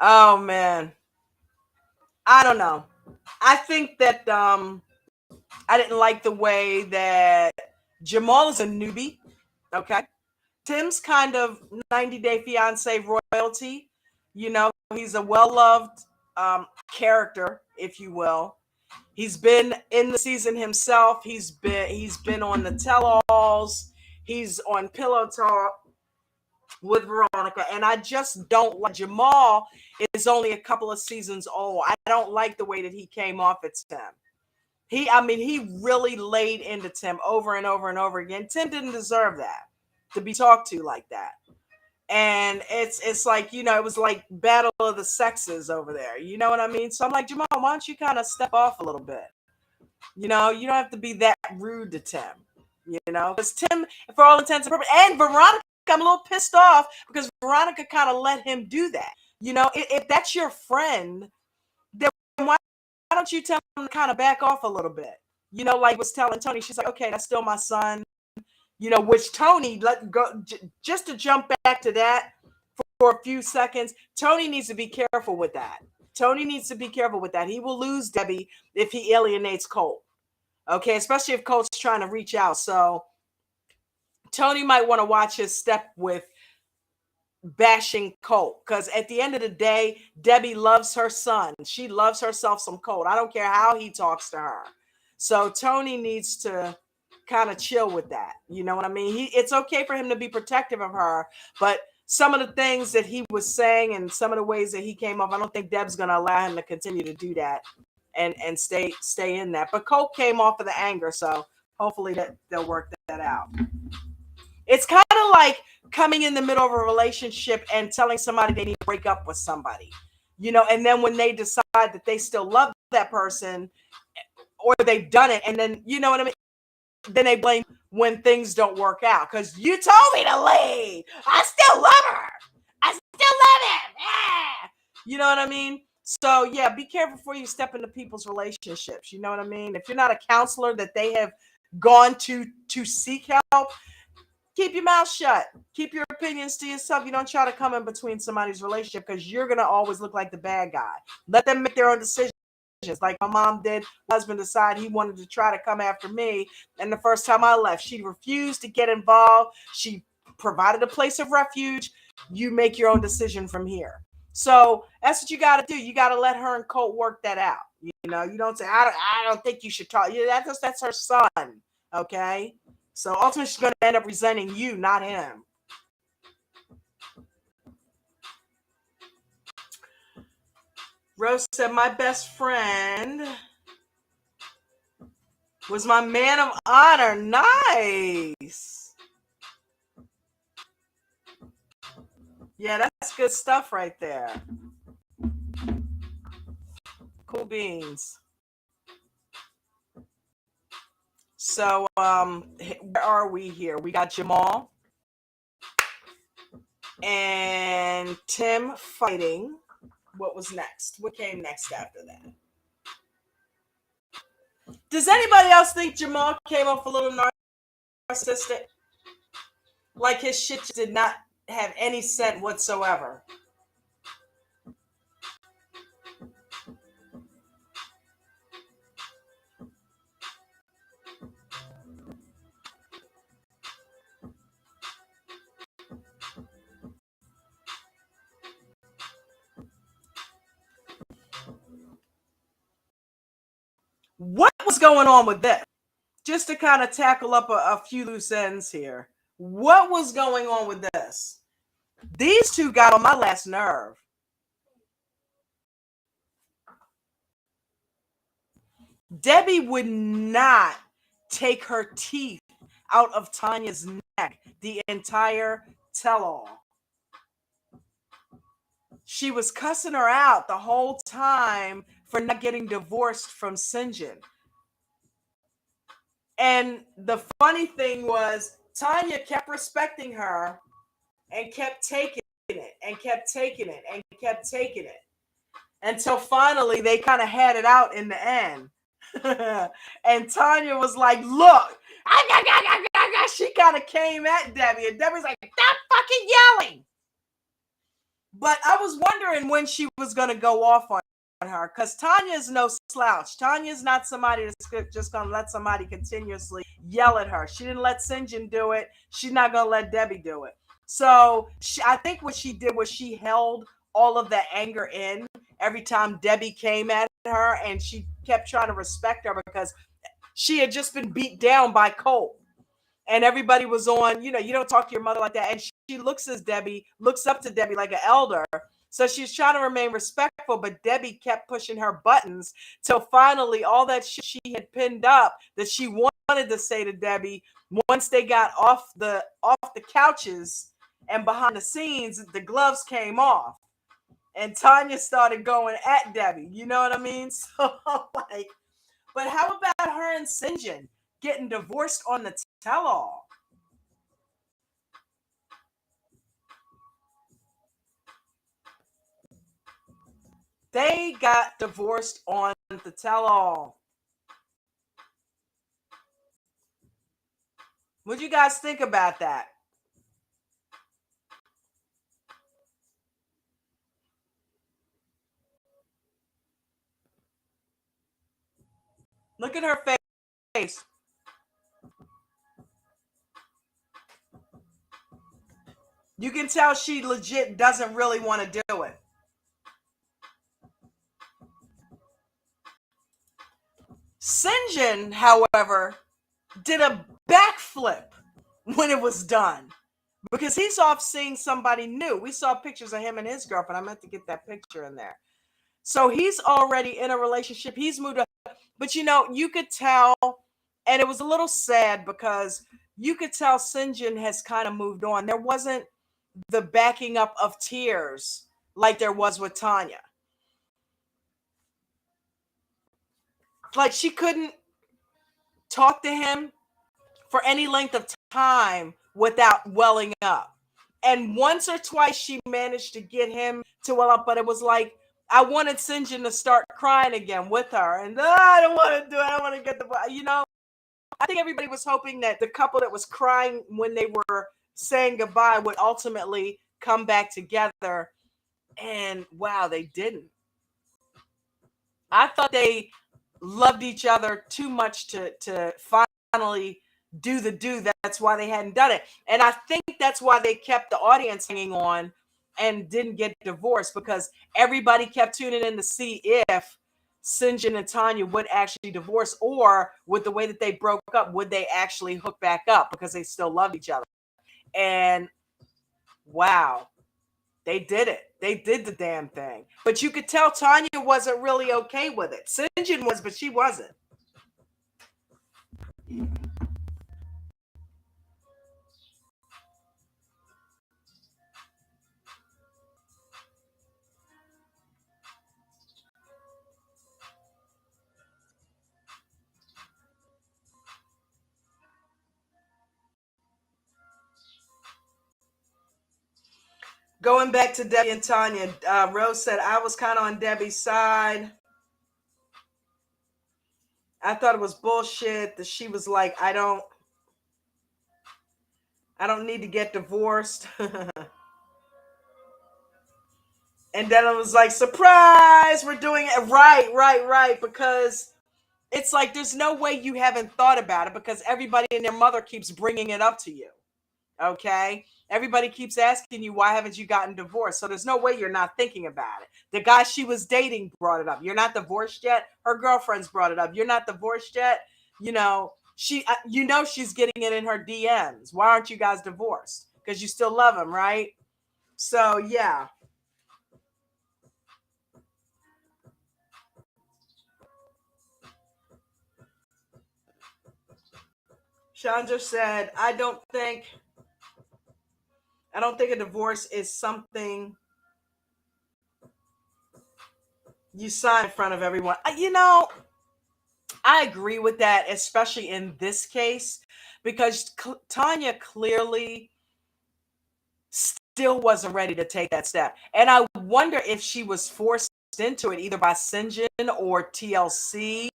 Oh man. I don't know. I think that I didn't like the way that Jamal is a newbie. Okay. Tim's kind of 90 Day Fiancé royalty. You know, he's a well-loved character, if you will. He's been in the season himself. He's been on the tell-alls. He's on Pillow Talk with Veronica, and I just don't like Jamal. Is only a couple of seasons old. I don't like the way that he came off at Tim. He really laid into Tim over and over and over again. Tim didn't deserve that, to be talked to like that. And it's like, it was like battle of the sexes over there. You know what I mean? So I'm like, Jamal, why don't you kind of step off a little bit? You don't have to be that rude to Tim. Because Tim, for all intents and purposes, and Veronica, I'm a little pissed off because Veronica kind of let him do that. If that's your friend, then why don't you tell him to kind of back off a little bit? Like was telling Tony, she's like, okay, that's still my son. Which Tony let go. Just to jump back to that for a few seconds, Tony needs to be careful with that. He will lose Debbie if he alienates Colt. Okay, especially if Colt's trying to reach out. So Tony might want to watch his step with bashing Colt, because at the end of the day, Debbie loves her son. She loves herself some Colt. I don't care how he talks to her. So Tony needs to kind of chill with that. You know what I mean? It's okay for him to be protective of her, but some of the things that he was saying and some of the ways that he came off, I don't think Deb's going to allow him to continue to do that and stay in that. But Colt came off of the anger, so hopefully that they'll work that out. It's kind of like coming in the middle of a relationship and telling somebody they need to break up with somebody, and then when they decide that they still love that person or they've done it, and then, you know what I mean? Then they blame when things don't work out because you told me to leave. I still love her. I still love him. Yeah. You know what I mean? So yeah, be careful before you step into people's relationships. You know what I mean? If you're not a counselor that they have gone to seek help, keep your mouth shut. Keep your opinions to yourself. You don't try to come in between somebody's relationship because you're going to always look like the bad guy. Let them make their own decisions. Like my mom did. My husband decided he wanted to try to come after me. And the first time I left, she refused to get involved. She provided a place of refuge. You make your own decision from here. So that's what you got to do. You got to let her and Colt work that out. You don't say, I don't think you should talk. That's her son. Okay. So ultimately, she's going to end up resenting you, not him. Rose said, my best friend was my man of honor. Nice. Yeah, that's good stuff right there. Cool beans. So, where are we here? We got Jamal and Tim fighting. What was next? What came next after that? Does anybody else think Jamal came off a little narcissistic? Like his shit did not have any scent whatsoever. What was going on with this? Just to kind of tackle up a few loose ends here. What was going on with this? These two got on my last nerve. Debbie would not take her teeth out of Tanya's neck the entire tell-all. She was cussing her out the whole time for not getting divorced from Sinjin. And the funny thing was, Tanya kept respecting her and kept taking it and kept taking it and kept taking it until finally they kind of had it out in the end. And Tanya was like, look, she kind of came at Debbie, and Debbie's like, stop fucking yelling. But I was wondering when she was going to go off on her, because Tanya is no slouch. Tanya is not somebody that's just going to let somebody continuously yell at her. She didn't let Sinjin do it. She's not going to let Debbie do it. So I think what she did was she held all of that anger in every time Debbie came at her, and she kept trying to respect her because she had just been beat down by Cole. And everybody was on, you don't talk to your mother like that. And she looks up to Debbie like an elder. So she's trying to remain respectful, but Debbie kept pushing her buttons till finally all that shit she had pinned up that she wanted to say to Debbie, once they got off the couches and behind the scenes, the gloves came off. And Tanya started going at Debbie. You know what I mean? So like, but how about her and Sinjin getting divorced on the tell-all? They got divorced on the tell-all. What do you guys think about that? Look at her face. You can tell she legit doesn't really want to do it. Sinjin, however, did a backflip when it was done because he's off seeing somebody new. We saw pictures of him and his girlfriend. I meant to get that picture in there. So he's already in a relationship. He's moved up. But you could tell, and it was a little sad because you could tell Sinjin has kind of moved on. There wasn't the backing up of tears like there was with Tanya. Like she couldn't talk to him for any length of time without welling up. And once or twice she managed to get him to well up, but it was like, I wanted Sinjin to start crying again with her. And I don't want to do it. I don't want to get I think everybody was hoping that the couple that was crying when they were saying goodbye would ultimately come back together. And wow, they didn't. I thought they loved each other too much to finally do. That's why they hadn't done it. And I think that's why they kept the audience hanging on and didn't get divorced, because everybody kept tuning in to see if Sinjin and Tanya would actually divorce, or with the way that they broke up, would they actually hook back up because they still loved each other. And wow, they did it. They did the damn thing. But you could tell Tanya wasn't really okay with it. Sinjin was, but she wasn't. Going back to Debbie and Tanya, Rose said, I was kind of on Debbie's side. I thought it was bullshit that she was like, I don't need to get divorced. And then it was like, surprise, we're doing it. Right. Because it's like, there's no way you haven't thought about it, because everybody and their mother keeps bringing it up to you. Okay. Everybody keeps asking you, why haven't you gotten divorced? So there's no way you're not thinking about it. The guy she was dating brought it up. You're not divorced yet. Her girlfriends brought it up. You're not divorced yet. She's getting it in her DMs. Why aren't you guys divorced? Because you still love him, right? So yeah. Chandra said, I don't think a divorce is something you sign in front of everyone. I agree with that, especially in this case, because Tanya clearly still wasn't ready to take that step. And I wonder if she was forced into it either by Sinjin or TLC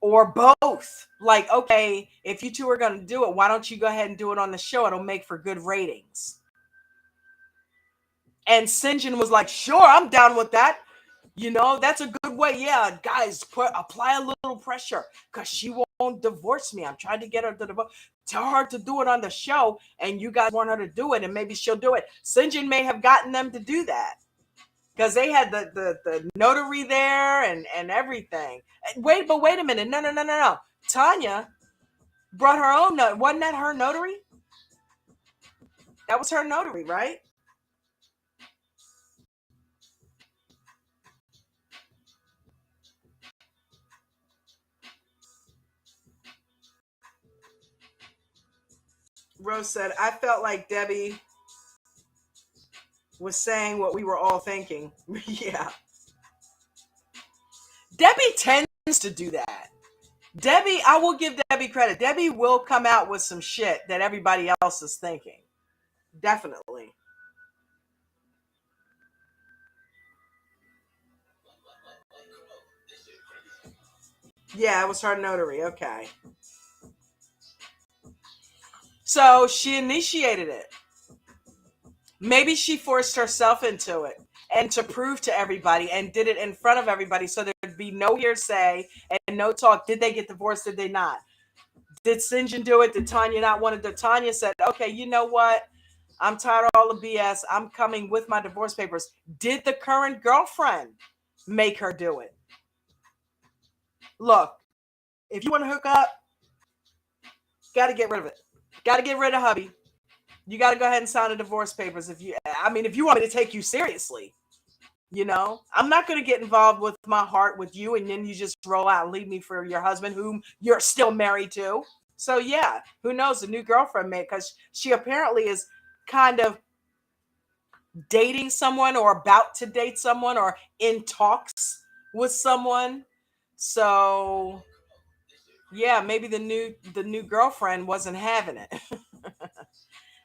or both. Like, okay, if you two are going to do it, why don't you go ahead and do it on the show? It'll make for good ratings. And Sinjin was like, sure, I'm down with that. That's a good way. Yeah, guys, apply a little pressure because she won't divorce me. I'm trying to get her to divorce. Tell her to do it on the show, and you guys want her to do it, and maybe she'll do it. Sinjin may have gotten them to do that. because they had the notary there and everything. Wait a minute. No. Tanya brought her own note. Wasn't that her notary? That was her notary, right? Rose said, I felt like Debbie was saying what we were all thinking. Yeah. Debbie tends to do that. Debbie, I will give Debbie credit. Debbie will come out with some shit that everybody else is thinking. Definitely. Yeah, it was her notary. Okay. So she initiated it. Maybe she forced herself into it and to prove to everybody and did it in front of everybody so there'd be no hearsay and no talk. Did they get divorced? Did they not? Did Sinjin do it? Did Tanya not want to? Tanya said, okay, you know what? I'm tired of all the BS. I'm coming with my divorce papers. Did the current girlfriend make her do it? Look, if you want to hook up, got to get rid of it. Got to get rid of hubby. You got to go ahead and sign the divorce papers. If you want me to take you seriously, I'm not going to get involved with my heart with you and then you just roll out and leave me for your husband whom you're still married to. So yeah, who knows, the new girlfriend may, because she apparently is kind of dating someone or about to date someone or in talks with someone. So yeah, maybe the new girlfriend wasn't having it.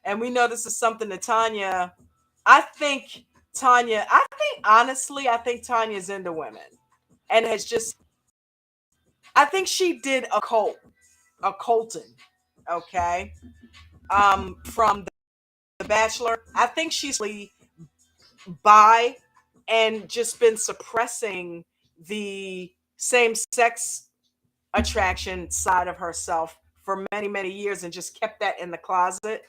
And we know this is something that Tanya, honestly, I think Tanya's into women and has just, I think she did a colton, okay, from The Bachelor. I think she's bi and just been suppressing the same sex attraction side of herself for many, many years and just kept that in the closet.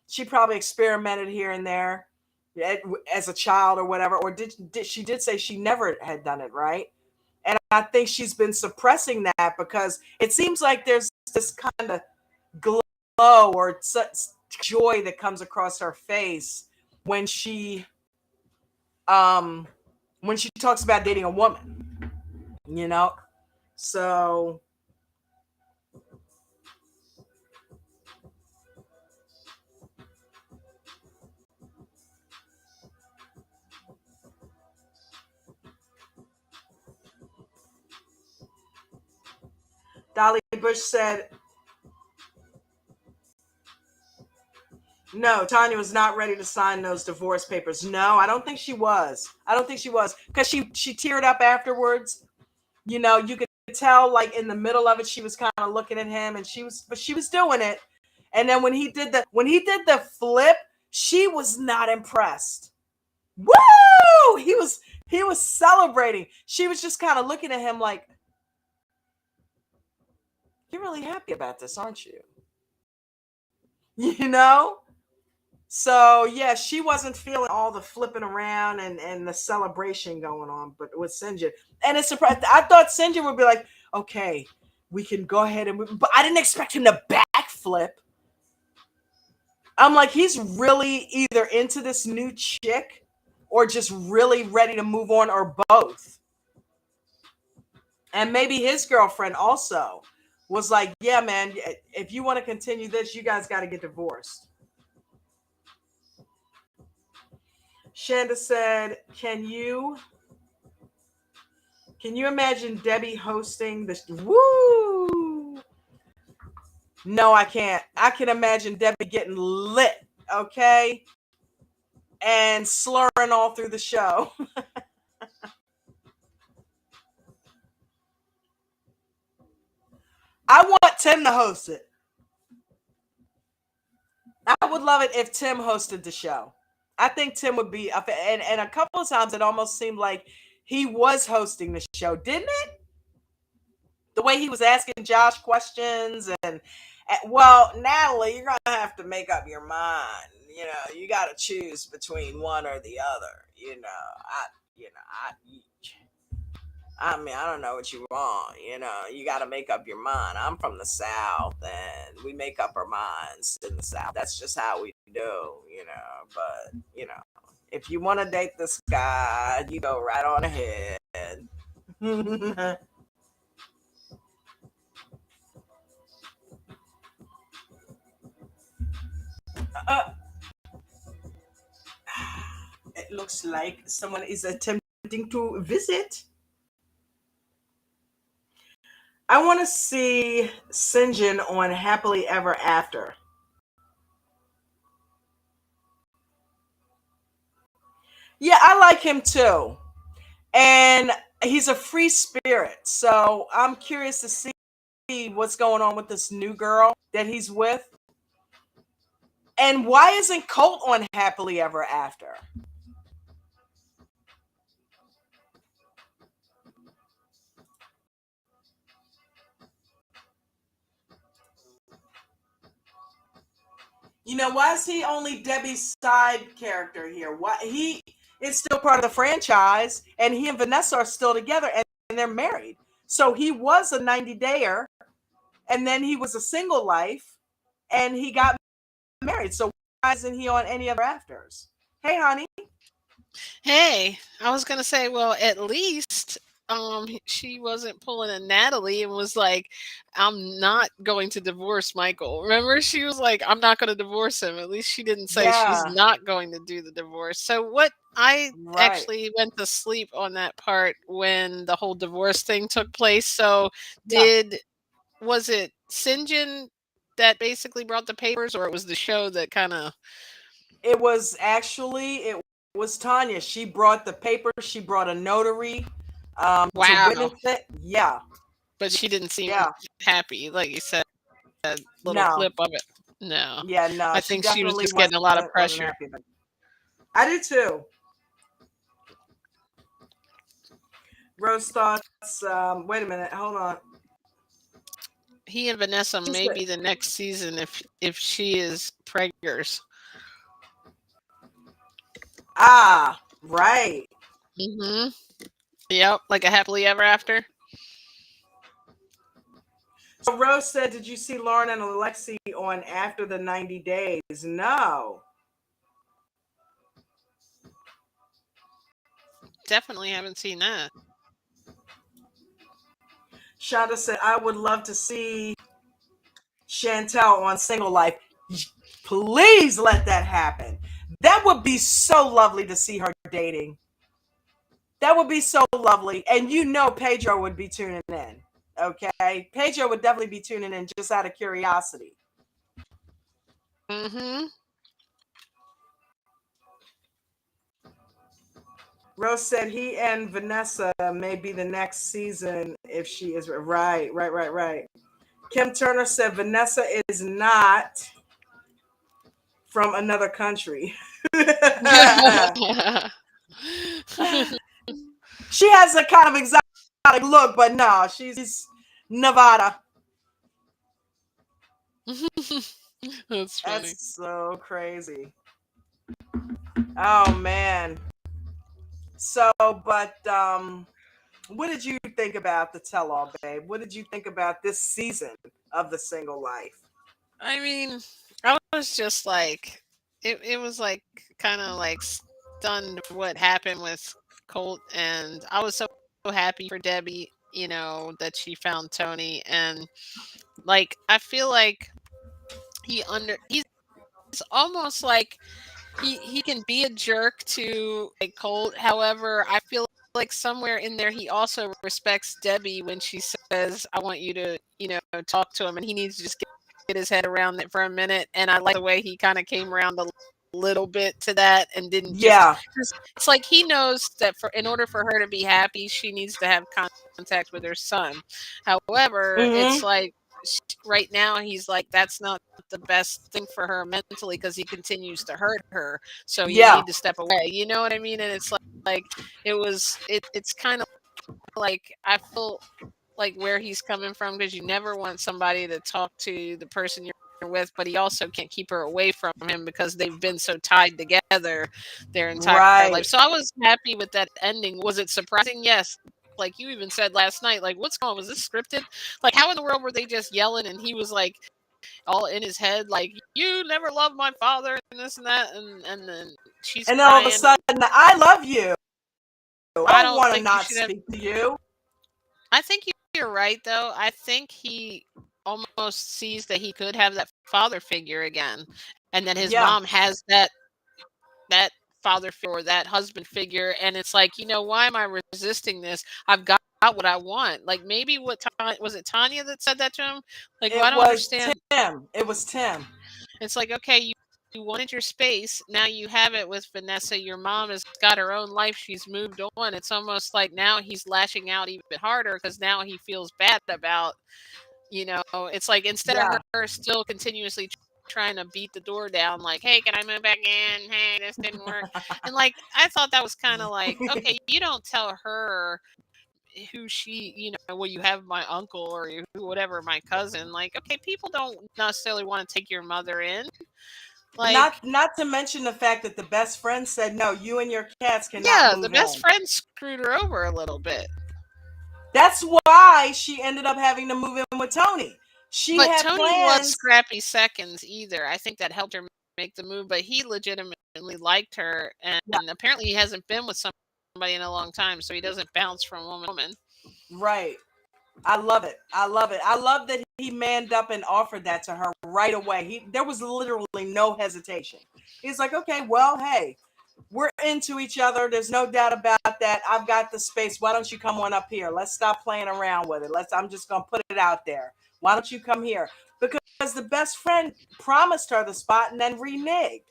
She probably experimented here and there as a child or whatever, or she did say she never had done it, right? And I think she's been suppressing that because it seems like there's this kind of glow or such joy that comes across her face when she talks about dating a woman, So Dolly Bush said, no, Tanya was not ready to sign those divorce papers. No, I don't think she was. Because she teared up afterwards. You could tell like in the middle of it, she was kind of looking at him and she was doing it. And then when he did the flip, she was not impressed. Woo! He was celebrating. She was just kind of looking at him like, you're really happy about this, aren't you? So yeah, she wasn't feeling all the flipping around and the celebration going on, but with Sinjin. And it's surprised. I thought Sinjin would be like, okay, we can go ahead and move. But I didn't expect him to backflip. I'm like, he's really either into this new chick or just really ready to move on or both. And maybe his girlfriend also was like, yeah, man, if you want to continue this, you guys got to get divorced. Shanda said, can you imagine Debbie hosting this? Woo! No, I can't. I can imagine Debbie getting lit, okay? And slurring all through the show. I want Tim to host it. I would love it if Tim hosted the show. I think Tim would be up, and a couple of times it almost seemed like he was hosting the show, didn't it? The way he was asking Josh questions and well, Natalie, you're gonna have to make up your mind. you got to choose between one or the other. I mean, I don't know what you want. You got to make up your mind. I'm from the South, and we make up our minds in the South. That's just how we do. But, if you want to date this guy, you go right on ahead. uh, it looks like someone is attempting to visit. I want to see Sinjin on Happily Ever After. Yeah, I like him too. And he's a free spirit. So I'm curious to see what's going on with this new girl that he's with. And why isn't Colt on Happily Ever After? Why is he only Debbie's side character here? Why he is still part of the franchise, and he and Vanessa are still together, and they're married. So he was a 90-dayer, and then he was a single life, and he got married. So why isn't he on any other afters? Hey, honey. Hey, I was gonna say, well, at least she wasn't pulling a Natalie and was like, I'm not going to divorce Michael. Remember, she was like, I'm not going to divorce him. At least she didn't say she's Yeah, not going to do the divorce. So what I right. actually went to sleep on that part when the whole divorce thing took place. So Yeah. did was it Sinjin that basically brought the papers, or it was the show that kind of? It was Tanya. She brought the paper. She brought a notary to Wow. witness it. Yeah, But she didn't seem yeah. happy, like you said, that little No, clip of it. No. yeah, no. I She think she was definitely just getting a lot of wasn't pressure. happy about it. I did too. Rose thoughts. Wait a minute. Hold on. He and Vanessa She may said, be the next season if she is preggers. right. Mm-hmm. Yep, like a happily ever after. So Rose said, "Did you see Lauren and Alexi on After the 90 Days?" No. Definitely haven't seen that. Shonda said, "I would love to see Chantel on Single Life. Please let that happen. That would be so lovely to see her dating. That would be so lovely. And Pedro would be tuning in. Okay. Pedro would definitely be tuning in just out of curiosity. Mm-hmm. Rose said he and Vanessa may be the next season if she is right, right, right, right. Kim Turner said Vanessa is not from another country. She has a kind of exotic look, but no, she's Nevada. That's funny. That's so crazy. Oh man. So, but what did you think about the tell-all, babe? What did you think about this season of The Single Life? I mean, I was just like, it was like kind of like stunned what happened with Colt, and I was so happy for Debbie, that she found Tony, and like I feel like he's almost like he can be a jerk to like Colt. However, I feel like somewhere in there he also respects Debbie when she says, I want you to, talk to him, and he needs to just get his head around it for a minute. And I like the way he kind of came around a little bit to that and didn't just, Yeah. it's like he knows that in order for her to be happy, she needs to have contact with her son. However, it's Mm-hmm. like right now he's like, that's not the best thing for her mentally because he continues to hurt her, so you Yeah. need to step away, you know what I mean? And it's like it's kind of like I feel like where he's coming from, because you never want somebody to talk to the person you're with, but he also can't keep her away from him because they've been so tied together their entire life. Right. So I was happy with that ending. Was it surprising? Yes. Like you even said last night, like, what's going on? Was this scripted? Like, how in the world were they just yelling and he was like all in his head, like, you never loved my father and this and that, and then she's And then all of a crying. sudden, I love you. I I don't don't want to think you not should have. speak to you. I think you're right, though. I think he almost sees that he could have that father figure again, and that his Yeah. mom has that father figure or that husband figure, and it's like, why am I resisting this? I've got what I want. Like maybe was it Tanya that said that to him? Like, well, I It don't was understand. Tim. It was Tim. It's like, okay, you wanted your space. Now you have it with Vanessa. Your mom has got her own life. She's moved on. It's almost like now he's lashing out even harder because now he feels bad about, it's like instead of Yeah. her still continuously trying to beat the door down, like, hey, can I move back in? Hey, this didn't work. And like, I thought that was kind of like, okay, you don't tell her who she, well, you have my uncle or whatever, my cousin. Like, okay, people don't necessarily want to take your mother in. Like, Not to mention the fact that the best friend said, no, you and your cats cannot yeah, the move best in. friend screwed her over a little bit. That's why she ended up having to move in with Tony. She But had Tony was plans. scrappy seconds either. I think that helped her make the move, but he legitimately liked her, and Yeah, apparently he hasn't been with somebody in a long time, so he doesn't bounce from woman to woman. right. I love it. I love it. I love that he manned up and offered that to her right away. There was literally no hesitation. He's like, okay, well, hey, we're into each other. There's no doubt about that. I've got the space. Why don't you come on up here? Let's stop playing around with it. I'm just going to put it out there. Why don't you come here? Because the best friend promised her the spot and then reneged.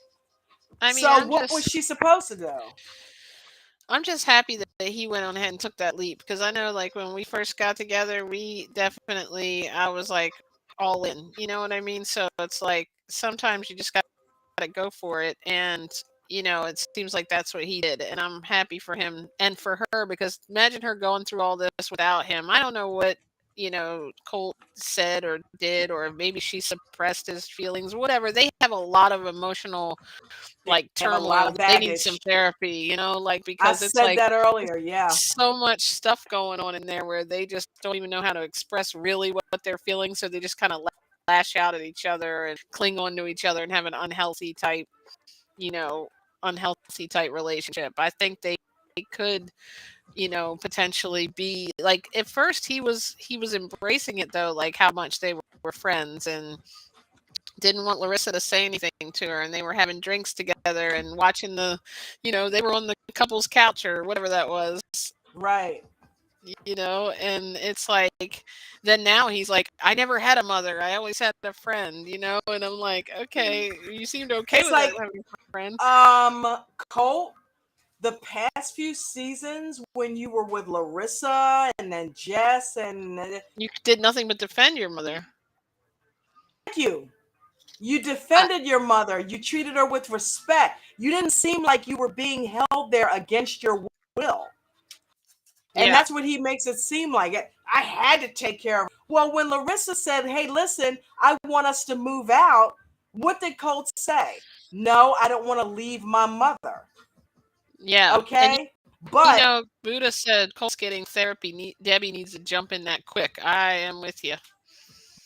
I mean, So what was she supposed to do? I'm just happy that he went on ahead and took that leap, because I know, like, when we first got together, I was like all in, you know what I mean? So it's like sometimes you just got to go for it. And, it seems like that's what he did. And I'm happy for him and for her, because imagine her going through all this without him. I don't know what, Colt said or did, or maybe she suppressed his feelings, whatever. They have a lot of emotional They like have a lot turmoil. of They need some baggage. therapy, like, I because it's said like that earlier. Yeah. so much stuff going on in there where they just don't even know how to express really what they're feeling. So they just kind of lash out at each other and cling on to each other and have an you know, unhealthy type relationship. I think they could, potentially be like, at first he was embracing it though, like how much they were friends, and didn't want Larissa to say anything to her, and they were having drinks together and watching they were on the couple's couch or whatever that was, Right. and it's like, then now he's like, I never had a mother, I always had a friend, and I'm like, okay, you seemed okay It's with that, like, having a friend. Colt, the past few seasons when you were with Larissa and then Jess and You did nothing but defend your mother. you defended your mother. You treated her with respect. You didn't seem like you were being held there against your will. And Yeah. that's what he makes it seem like. I had to take care of her. Well, when Larissa said, hey, listen, I want us to move out, what did Colt say? No, I don't want to leave my mother. Yeah. And Okay. But Buddha said Cole's getting therapy. Debbie needs to jump in that quick. I am with you.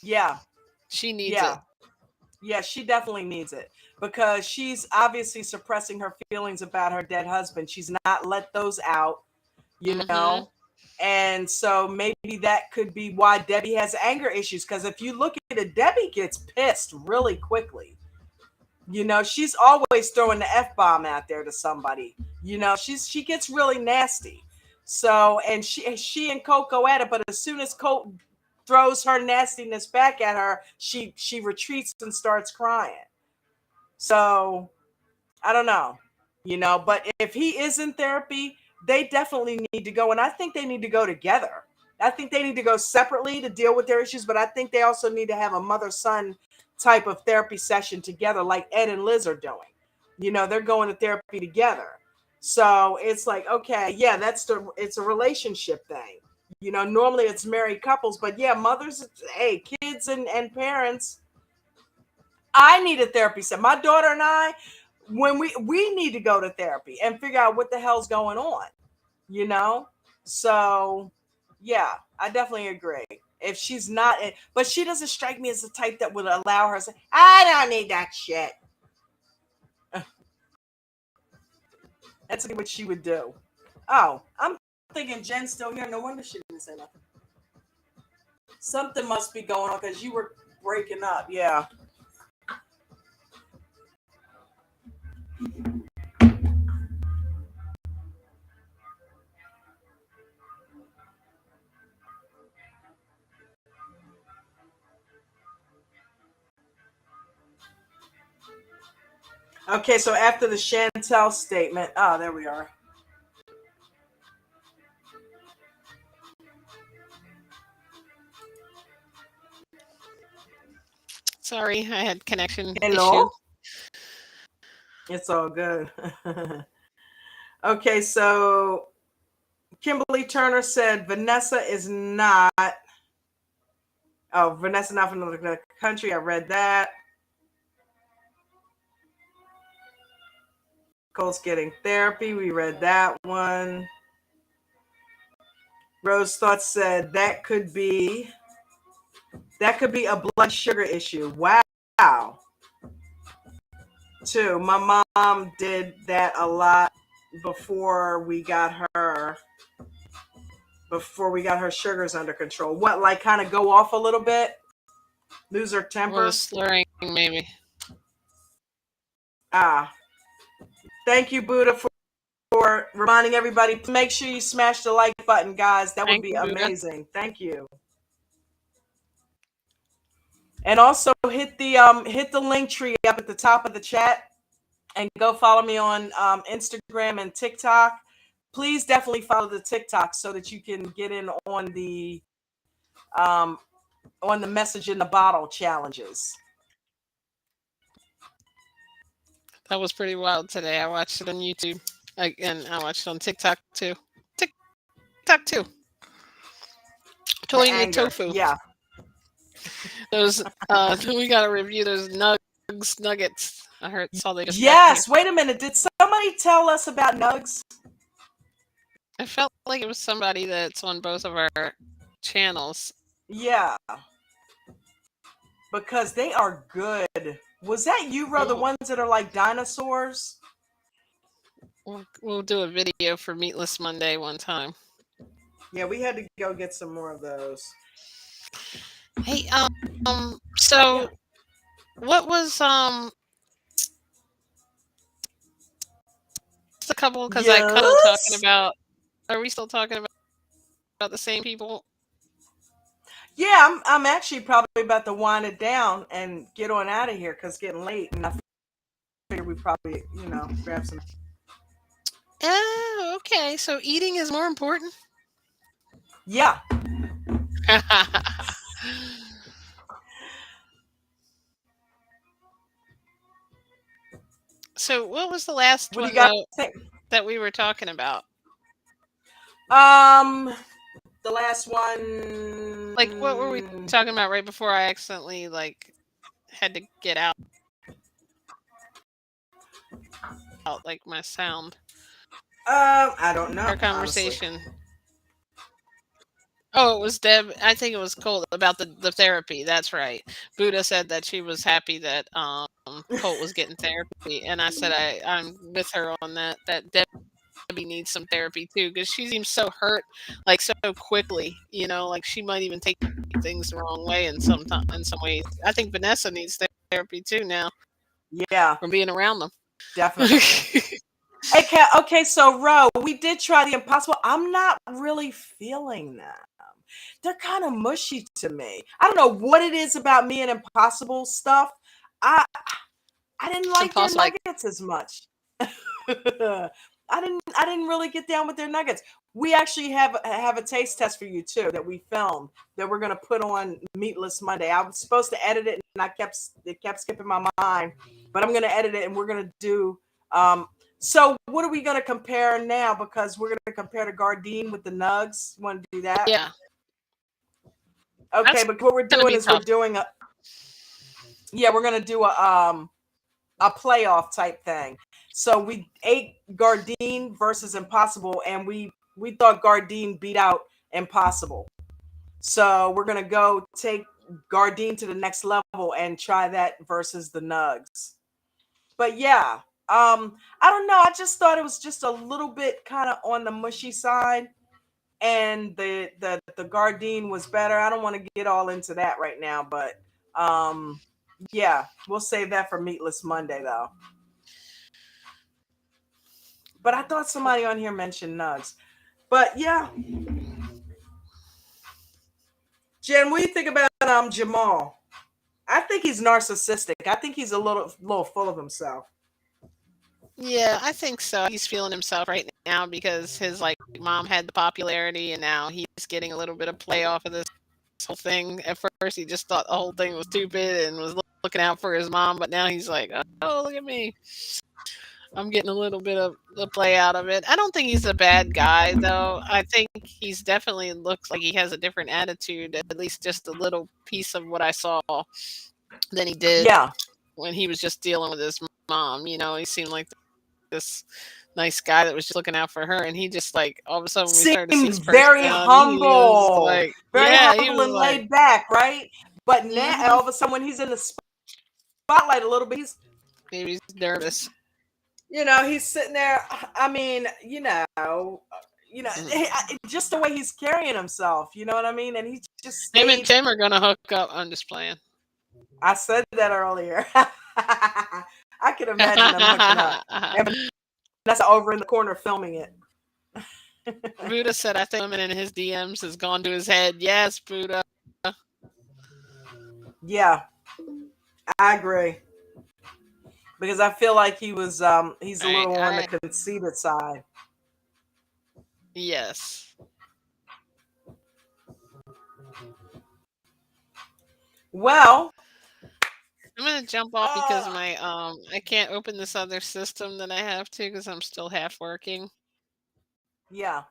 yeah, She needs yeah. it. Yeah, she definitely needs it because she's obviously suppressing her feelings about her dead husband. She's not let those out, you Mm-hmm. know. And so maybe that could be why Debbie has anger issues. Because if you look at it, Debbie gets pissed really quickly. She's always throwing the F-bomb out there to somebody. She gets really nasty. So, and she and Colt go at it, but as soon as Colt throws her nastiness back at her, she retreats and starts crying. So I don't know, but if he is in therapy, they definitely need to go. And I think they need to go together. I think they need to go separately to deal with their issues, but I think they also need to have a mother-son type of therapy session together, like Ed and Liz are doing. They're going to therapy together. So it's like, okay, yeah, it's a relationship thing. Normally it's married couples, but yeah, mothers, hey, kids and parents, I need a therapy session. My daughter and I, when we need to go to therapy and figure out what the hell's going on, you know? So yeah, I definitely agree. If she's not, but she doesn't strike me as the type that would allow her to say, I don't need that shit. That's what she would do. Oh, I'm thinking Jen's still here. No wonder she didn't say nothing. Something must be going on because you were breaking up. Yeah. Okay, so after the Chantel statement, oh, there we are. Sorry, I had connection Hello? issue. It's all good. Okay, so Kimberly Turner said Vanessa is not. Oh, Vanessa not from another country. I read that. Cole's getting therapy. We read that one. Rose Thoughts said that could be a blood sugar issue. Wow. Too. My mom did that a lot before we got her sugars under control. What, like kind of go off a little bit? Lose her temper? Or the slurring, maybe. Thank you, Buddha, for reminding everybody. Make sure you smash the like button, guys. That would be amazing. Thank you. And also hit the link tree up at the top of the chat and go follow me on Instagram and TikTok. Please definitely follow the TikTok so that you can get in on the message in the bottle challenges. That was pretty wild today. I watched it on YouTube. And I watched it on TikTok too. TikTok too. Totally tofu. Yeah. Those we gotta review those nuggets. I saw they just Yes, wait a minute. Did somebody tell us about nugs? I felt like it was somebody that's on both of our channels. Yeah. Because they are good. Was that you, Ro? The ones that are like dinosaurs? We'll do a video for Meatless Monday one time. Yeah, we had to go get some more of those. Hey, so what was the couple? Because I kind of talking about. Are we still talking about the same people? Yeah, I'm actually probably about to wind it down and get on out of here because it's getting late, and I figure we probably grab some. Oh, okay. So eating is more important. Yeah. So what was the last one that we were talking about? The last one. Like, what were we talking about right before I accidentally had to get out like my sound? I don't know. Our conversation. Honestly. Oh, it was Deb. I think it was Colt about the therapy. That's right. Buddha said that she was happy that Colt was getting therapy, and I said I'm with her on that. That Debbie needs some therapy too, because she seems so hurt, like so quickly. Like she might even take things the wrong way in some ways. I think Vanessa needs therapy too now. Yeah, from being around them. Definitely. Okay, so Ro, we did try the impossible. I'm not really feeling them. They're kind of mushy to me. I don't know what it is about me and impossible stuff. I didn't like their nuggets as much. I didn't really get down with their nuggets. We actually have a taste test for you too that we filmed that we're gonna put on Meatless Monday. I was supposed to edit it and it kept skipping my mind, but I'm gonna edit it and we're gonna do. So what are we gonna compare now? Because we're gonna compare the Gardein with the nugs. You want to do that? Yeah. Okay, but what we're doing is we're doing a. Yeah, we're gonna do a playoff type thing. So we ate Gardein versus Impossible, and we thought Gardein beat out Impossible. So we're gonna go take Gardein to the next level and try that versus the Nugs. But yeah, I don't know. I just thought it was just a little bit kind of on the mushy side, and the Gardein was better. I don't want to get all into that right now, but yeah, we'll save that for Meatless Monday though. But I thought somebody on here mentioned Nugs. But yeah, Jen, what do you think about Jamal? I think he's narcissistic. I think he's a little full of himself. Yeah, I think so. He's feeling himself right now because his like mom had the popularity, and now he's getting a little bit of play off of this whole thing. At first, he just thought the whole thing was stupid and was looking out for his mom, but now he's like, "Oh, look at me! I'm getting a little bit of the play out of it." I don't think he's a bad guy, though. I think he's definitely looks like he has a different attitude, at least just a little piece of what I saw than he did Yeah, when he was just dealing with his mom. He seemed like this nice guy that was just looking out for her, and he just like all of a sudden when we started to see seemed his very personality, he was humble, like, very yeah, he humble was and like, laid back, right? But now hmm all of a sudden, when he's in the spotlight a little bit, maybe he's nervous. he's sitting there. I mean, Mhm. just the way he's carrying himself. You know what I mean? And he just Him and stayed. Tim are gonna hook up. I'm just playing. I said that earlier. I can imagine them hooking up, and that's over in the corner filming it. Buddha said, I think women in his DMs has gone to his head. Yes, Buddha. Yeah, I agree because I feel like he's a Right. little on the conceited side. Yes. Well, I'm gonna jump off because uh, my I can't open this other system that I have to because I'm still half working. yeah.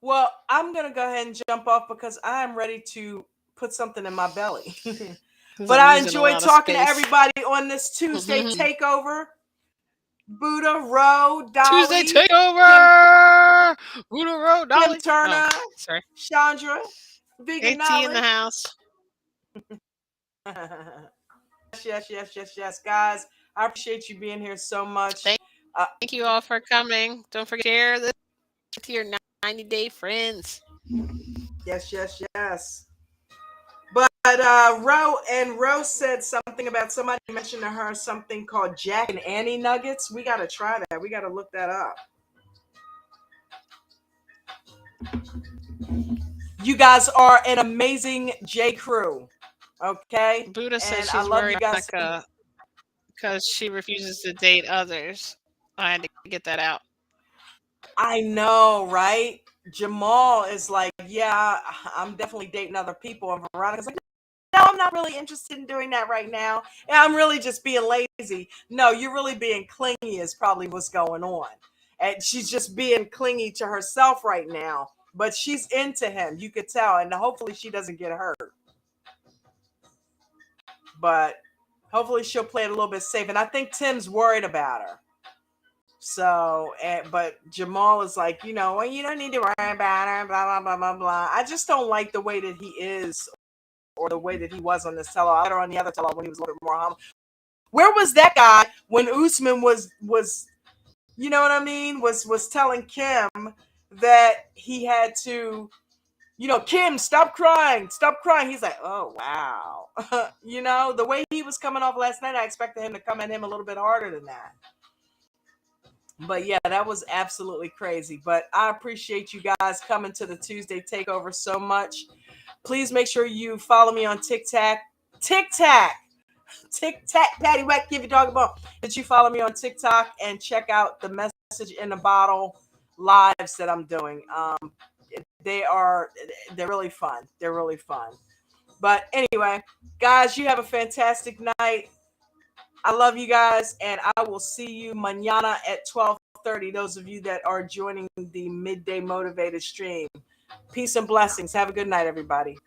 Well, I'm gonna go ahead and jump off because I'm ready to put something in my belly. Because But I'm I using a enjoyed lot of talking to space. everybody on this Tuesday takeover. Buddha, Ro, Tuesday Dolly, Kim, takeover. Buddha Road, Kim Dolly. Oh, Turner, sorry. Chandra, Vegan AT in the Knowledge. house. Yes, guys. I appreciate you being here so much. Thank Uh, you all for coming. Don't forget to share this with your 90-day friends. yes. But Rose said something about somebody mentioned to her something called Jack and Annie nuggets. We gotta try that. We gotta look that up. You guys are an amazing J crew. Okay? Buddha says And I she's love you worried guys. because she refuses to date others. I had to get that out. I know, right? Jamal is like, yeah, I'm definitely dating other people. And Veronica's like, no, I'm not really interested in doing that right now. And I'm really just being lazy. No, you're really being clingy is probably what's going on. And she's just being clingy to herself right now. But she's into him. You could tell. And hopefully she doesn't get hurt. But hopefully she'll play it a little bit safe. And I think Tim's worried about her. So, but Jamal is like, well, you don't need to worry about her, blah, blah, blah, blah, blah. I just don't like the way that he is or the way that he was on this tell-all or on the other tell-all when he was a little bit more humble. Where was that guy when Usman was you know what I mean? Was telling Kim that he had to, Kim, stop crying. Stop crying. He's like, oh, wow. The way he was coming off last night, I expected him to come at him a little bit harder than that. But yeah, that was absolutely crazy. But I appreciate you guys coming to the Tuesday takeover so much. Please make sure you follow me on TikTok, Patty Whack, give your dog a bone. That you follow me on TikTok and check out the Message in a Bottle lives that I'm doing. They're really fun. They're really fun. But anyway, guys, you have a fantastic night. I love you guys, and I will see you mañana at 12:30. Those of you that are joining the Midday Motivated stream. Peace and blessings. Have a good night, everybody.